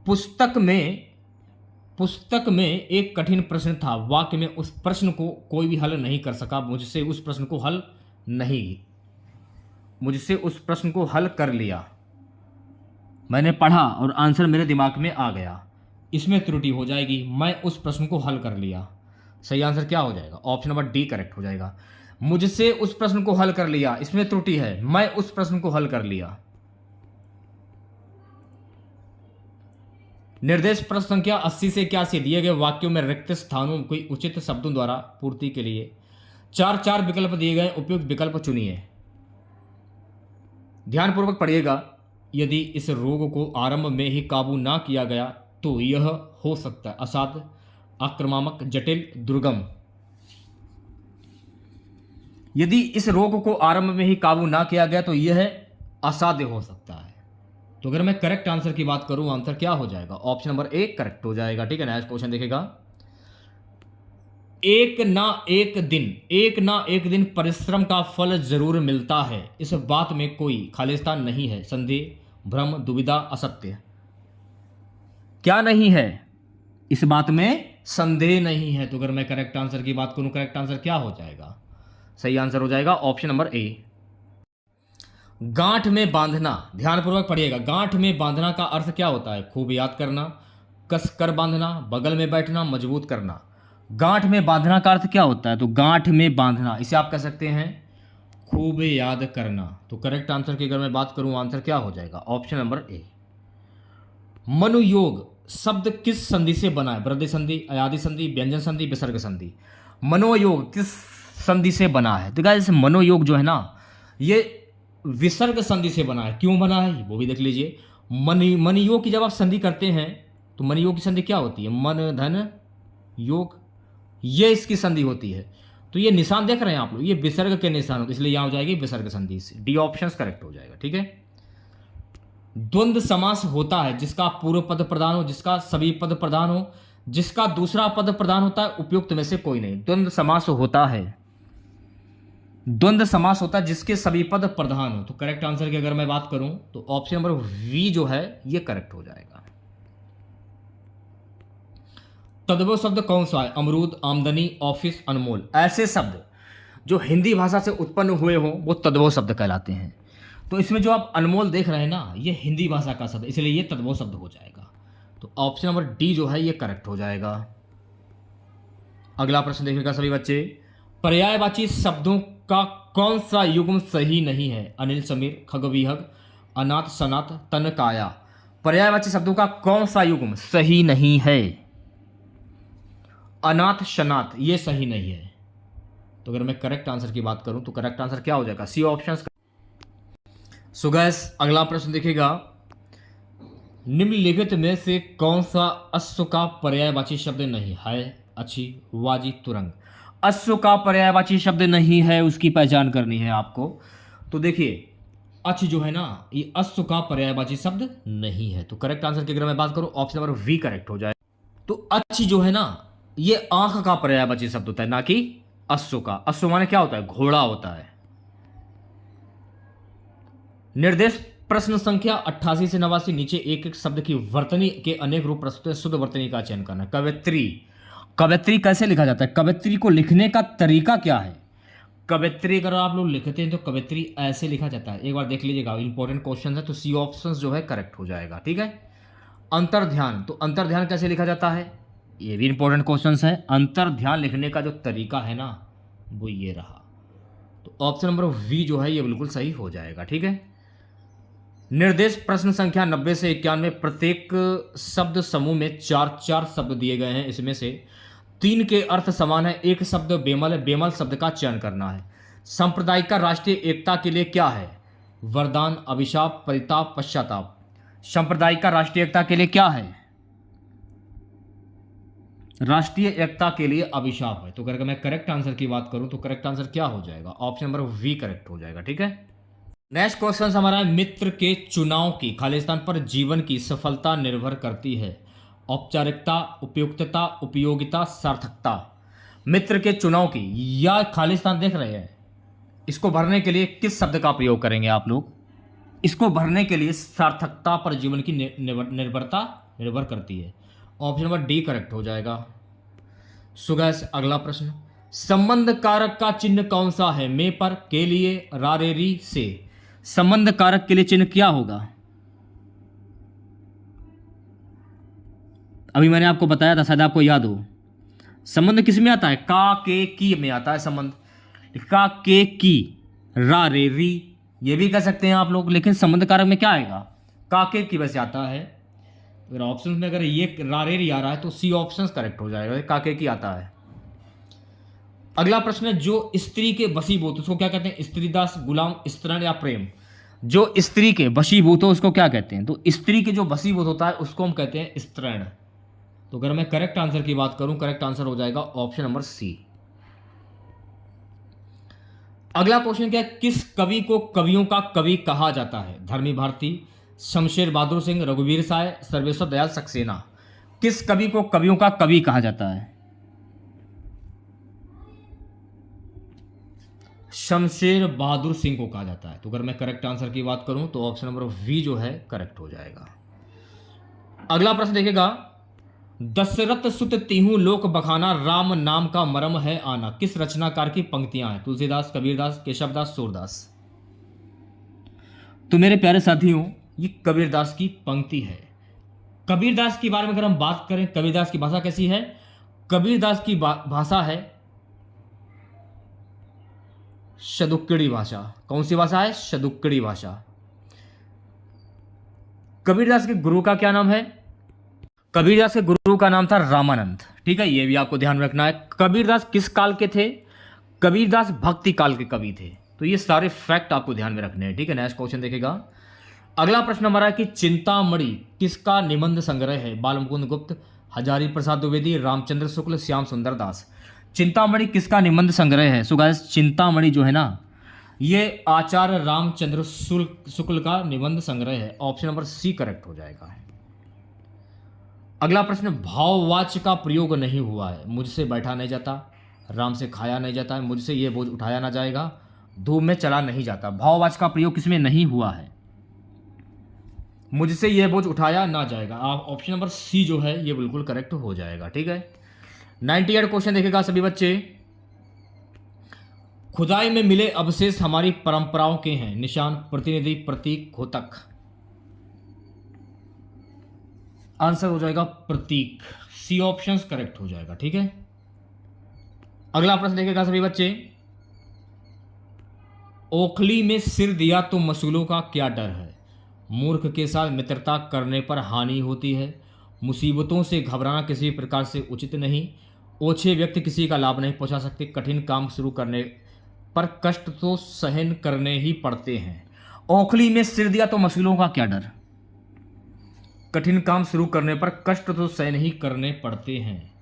S1: पुस्तक में एक कठिन प्रश्न था, वाक्य में उस प्रश्न को कोई भी हल नहीं कर सका, मुझसे उस प्रश्न को हल कर लिया। मैंने पढ़ा और आंसर मेरे दिमाग में आ गया, इसमें त्रुटि हो जाएगी, मैं उस प्रश्न को हल कर लिया। सही आंसर क्या हो जाएगा? ऑप्शन नंबर डी करेक्ट हो जाएगा। मुझसे उस प्रश्न को हल कर लिया, इसमें त्रुटि है, मैं उस प्रश्न को हल कर लिया। निर्देश प्रश्न संख्या 80 से 81 दिए गए वाक्यों में रिक्त स्थानों की उचित शब्दों द्वारा पूर्ति के लिए चार विकल्प दिए गए, उपयुक्त विकल्प चुनिए। ध्यानपूर्वक पढ़िएगा। यदि इस रोग को आरंभ में ही काबू ना किया गया तो यह हो सकता है असाध्य, आक्रामक, जटिल, दुर्गम। यदि इस रोग को आरंभ में ही काबू ना किया गया तो यह असाध्य हो सकता है। तो अगर मैं करेक्ट आंसर की बात करूं, आंसर क्या हो जाएगा? ऑप्शन नंबर ए करेक्ट हो जाएगा। ठीक है, नेक्स्ट क्वेश्चन देखेगा, एक ना एक दिन परिश्रम का फल जरूर मिलता है, इस बात में कोई खालिस्तान नहीं है, संदेह, भ्रम, दुविधा, असत्य। क्या नहीं है? इस बात में संदेह नहीं है। तो अगर मैं करेक्ट आंसर की बात करूं, करेक्ट आंसर क्या हो जाएगा? सही आंसर हो जाएगा ऑप्शन नंबर ए। गांठ में बांधना, ध्यानपूर्वक पढ़िएगा। गांठ में बांधना का अर्थ क्या होता है? खूब याद करना, कसकर बांधना, बगल में बैठना, मजबूत करना। गांठ में बांधना का अर्थ क्या होता है? तो गांठ में बांधना इसे आप कह सकते हैं खूब याद करना। तो करेक्ट आंसर की अगर मैं बात करूं, आंसर क्या हो जाएगा? Option number A. मनुयोग शब्द किस संधि से बना है? वृद्धि संधि, अयादि संधि, व्यंजन संधि, विसर्ग संधि। मनोयोग किस संधि से बना है? तो गाइस मनोयोग जो है ना ये विसर्ग संधि से बना है। क्यों बना है वो भी देख लीजिए। मनयोग की जब आप संधि करते हैं तो मनयोग की संधि क्या होती है? मन धन योग, ये इसकी संधि होती है। तो ये निशान देख रहे हैं आप लोग, ये विसर्ग के निशान होते हैं, इसलिए यहां हो जाएगी विसर्ग संधि से। डी ऑप्शन करेक्ट हो जाएगा। ठीक है, द्वंद्व समास होता है जिसका पूर्व पद प्रधान हो, जिसका सभी पद प्रधान हो, जिसका दूसरा पद प्रधान होता है, उपयुक्त में से कोई नहीं। द्वंद्व समास होता है, द्वंद्व समास होता है जिसके सभी पद प्रधान हो। तो करेक्ट आंसर की अगर मैं बात करूं तो ऑप्शन नंबर वी जो है ये करेक्ट हो जाएगा। तद्भव शब्द कौन सा है? अमरूद, आमदनी, ऑफिस, अनमोल। ऐसे शब्द जो हिंदी भाषा से उत्पन्न हुए हो वो तद्भव शब्द कहलाते हैं। तो इसमें जो आप अनमोल देख रहे हैं ना, ये हिंदी भाषा का शब्द, इसलिए ये तद्भव शब्द हो जाएगा। तो ऑप्शन नंबर डी जो है ये करेक्ट हो जाएगा। अगला प्रश्न देखिएगा सभी बच्चे, पर्यायवाची शब्दों का कौन सा युग्म सही नहीं है? अनिल, समीर, खगविहग, अनाथ, सनाथ, तनकाया। पर्यायवाची शब्दों का कौन सा युग्म सही नहीं है? अनाथ, शनाथ ये सही नहीं है। तो अगर मैं करेक्ट आंसर की बात करूं तो करेक्ट आंसर क्या हो जाएगा? C option. सो गाइस अगला प्रश्न देखिएगा, निम्नलिखित में से कौन सा अश्व का पर्यायवाची शब्द नहीं है? अच्छी, वाजी, तुरंग। अश्व का पर्यायवाची शब्द नहीं है, उसकी पहचान करनी है आपको। तो देखिए अच्छ जो है ना, ये अश्व का पर्यायवाची शब्द नहीं है। तो करेक्ट आंसर की अगर मैं बात करूं ऑप्शन नंबर वी करेक्ट हो जाए। तो अच्छ जो है ना, ये आंख का पर्यायवाची शब्द होता है, ना कि अश्व का। अश्व माने क्या होता है? घोड़ा होता है। निर्देश प्रश्न संख्या 88 से 89 नीचे एक एक शब्द की वर्तनी के अनेक रूप प्रस्तुत है, शुद्ध वर्तनी का चयन करना है। कवयित्री, कवयित्री कैसे लिखा जाता है? कवयित्री को लिखने का तरीका क्या है? कवयित्री अगर आप लोग लिखते हैं तो कवयित्री ऐसे लिखा जाता है, एक बार देख लीजिएगा, इंपॉर्टेंट क्वेश्चन है। तो सी ऑप्शन जो है करेक्ट हो जाएगा, ठीक है। अंतर्ध्यान, तो अंतर्ध्यान कैसे लिखा जाता है? ये भी इंपॉर्टेंट क्वेश्चन है। अंतर्ध्यान लिखने का जो तरीका है ना वो ये रहा। तो ऑप्शन नंबर वी जो है ये बिल्कुल सही हो जाएगा, ठीक है। निर्देश प्रश्न संख्या 90 से 91, प्रत्येक शब्द समूह में 4 शब्द दिए गए हैं, इसमें से 3 के अर्थ समान है, एक शब्द बेमल है, बेमल शब्द का चयन करना है। सांप्रदायिक का राष्ट्रीय एकता के लिए क्या है? वरदान, अभिशाप, परिताप, पश्चाताप। सांप्रदायिक का राष्ट्रीय एकता के लिए क्या है? राष्ट्रीय एकता के लिए अभिशाप है। तो अगर मैं करेक्ट आंसर की बात करूं तो करेक्ट आंसर क्या हो जाएगा? ऑप्शन नंबर वी करेक्ट हो जाएगा, ठीक है। नेक्स्ट क्वेश्चन हमारा है, मित्र के चुनाव की खालिस्तान पर जीवन की सफलता निर्भर करती है। औपचारिकता, उपयुक्तता, उपयोगिता, सार्थकता। मित्र के चुनाव की या खालिस्तान देख रहे हैं, इसको भरने के लिए किस शब्द का प्रयोग करेंगे आप लोग? इसको भरने के लिए सार्थकता पर जीवन की निर्भरता निर्भर करती है। ऑप्शन नंबर डी करेक्ट हो जाएगा। सो गाइस अगला प्रश्न, संबंध कारक का चिन्ह कौन सा है? में पर, के लिए, रा रे री से। संबंध कारक के लिए चिन्ह क्या होगा? अभी मैंने आपको बताया था, शायद आपको याद हो। संबंध किस में आता है? का, के, की में आता है संबंध। का, के, की, रा रे री ये भी कह सकते हैं आप लोग, लेकिन संबंध कारक में क्या आएगा? का, के, की वैसे आता है। अगर ऑप्शन में अगर ये रा रे री आ रहा है तो सी ऑप्शन करेक्ट हो जाएगा, का, के, की आता है। अगला प्रश्न है, जो स्त्री के वशीभूत उसको क्या कहते हैं? स्त्रीदास, गुलाम, स्त्रीण या प्रेम। जो स्त्री के वशीभूत हो उसको क्या कहते हैं? तो स्त्री के जो वशीभूत होता है उसको हम कहते हैं स्त्रीण। तो अगर मैं करेक्ट आंसर की बात करूं, करेक्ट आंसर हो जाएगा ऑप्शन नंबर सी। अगला क्वेश्चन क्या है, किस कवि को कवियों का कवि कहा जाता है? धर्मी भारती, शमशेर बहादुर सिंह, रघुवीर साय, सर्वेश्वर दयाल सक्सेना। किस कवि को कवियों का कवि कहा जाता है? शमशेर बहादुर सिंह को कहा जाता है। तो अगर मैं करेक्ट आंसर की बात करूं तो ऑप्शन नंबर वी जो है करेक्ट हो जाएगा। अगला प्रश्न देखिएगा, दशरथ सुत तिहु लोक बखाना, राम नाम का मरम है आना। किस रचनाकार की पंक्तियां हैं? तुलसीदास, कबीरदास, केशवदास, सूरदास। तो मेरे प्यारे साथियों ये कबीरदास की पंक्ति है। कबीरदास के बारे में अगर हम बात करें, कबीरदास की भाषा कैसी है? कबीरदास की भाषा है शतुक्कड़ी भाषा। कौन सी भाषा है? शतुक्कड़ी भाषा। कबीरदास के गुरु का क्या नाम है? कबीरदास के गुरु का नाम था रामानंद, ठीक है, ये भी आपको ध्यान रखना है। कबीरदास किस काल के थे? कबीरदास भक्ति काल के कवि थे। तो ये सारे फैक्ट आपको ध्यान में रखने हैं, ठीक है। नेक्स्ट क्वेश्चन देखेगा, अगला प्रश्न हमारा है कि चिंतामणि किसका निबंध संग्रह है? बालमुकुंद गुप्त, हजारी प्रसाद द्विवेदी, रामचंद्र शुक्ल, श्याम सुंदर दास। चिंतामणि किसका निबंध संग्रह है? सो गाइस चिंतामणि जो है ना ये आचार्य रामचंद्र शुक्ल का निबंध संग्रह है। ऑप्शन नंबर सी करेक्ट हो जाएगा। अगला प्रश्न, भाववाच्य का प्रयोग नहीं हुआ है। मुझसे बैठा नहीं जाता, राम से खाया नहीं जाता है, मुझसे ये बोझ उठाया ना जाएगा, धूप में चला नहीं जाता। भाववाच्य का प्रयोग किसमें नहीं हुआ है? मुझसे ये बोझ उठाया ना जाएगा। आप ऑप्शन नंबर सी जो है ये बिल्कुल करेक्ट हो जाएगा। ठीक है, 98 क्वेश्चन देखेगा सभी बच्चे। खुदाई में मिले अवशेष हमारी परंपराओं के हैं। निशान, प्रतिनिधि, प्रतीक, घोतक। आंसर हो जाएगा प्रतीक। सी ऑप्शन करेक्ट हो जाएगा। ठीक है, अगला प्रश्न देखेगा सभी बच्चे। ओखली में सिर दिया तो मसूलों का क्या डर है? मूर्ख के साथ मित्रता करने पर हानि होती है। मुसीबतों से घबराना किसी प्रकार से उचित नहीं। ओछे व्यक्ति किसी का लाभ नहीं पहुंचा सकते। कठिन काम शुरू करने पर कष्ट तो सहन करने ही पड़ते हैं। ओखली में सिर दिया तो मसूलों का क्या डर? कठिन काम शुरू करने पर कष्ट तो सहन ही करने पड़ते हैं।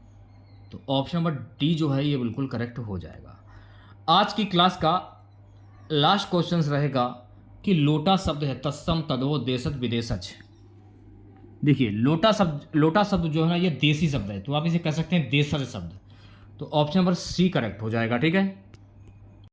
S1: तो ऑप्शन नंबर डी जो है ये बिल्कुल करेक्ट हो जाएगा। आज की क्लास का लास्ट क्वेश्चन रहेगा कि लोटा शब्द है तत्सम तदो देशज विदेशज। देखिए लोटा शब्द जो है ना ये देसी शब्द है, तो आप इसे कह सकते हैं देशज शब्द। तो ऑप्शन नंबर सी करेक्ट हो जाएगा। ठीक है,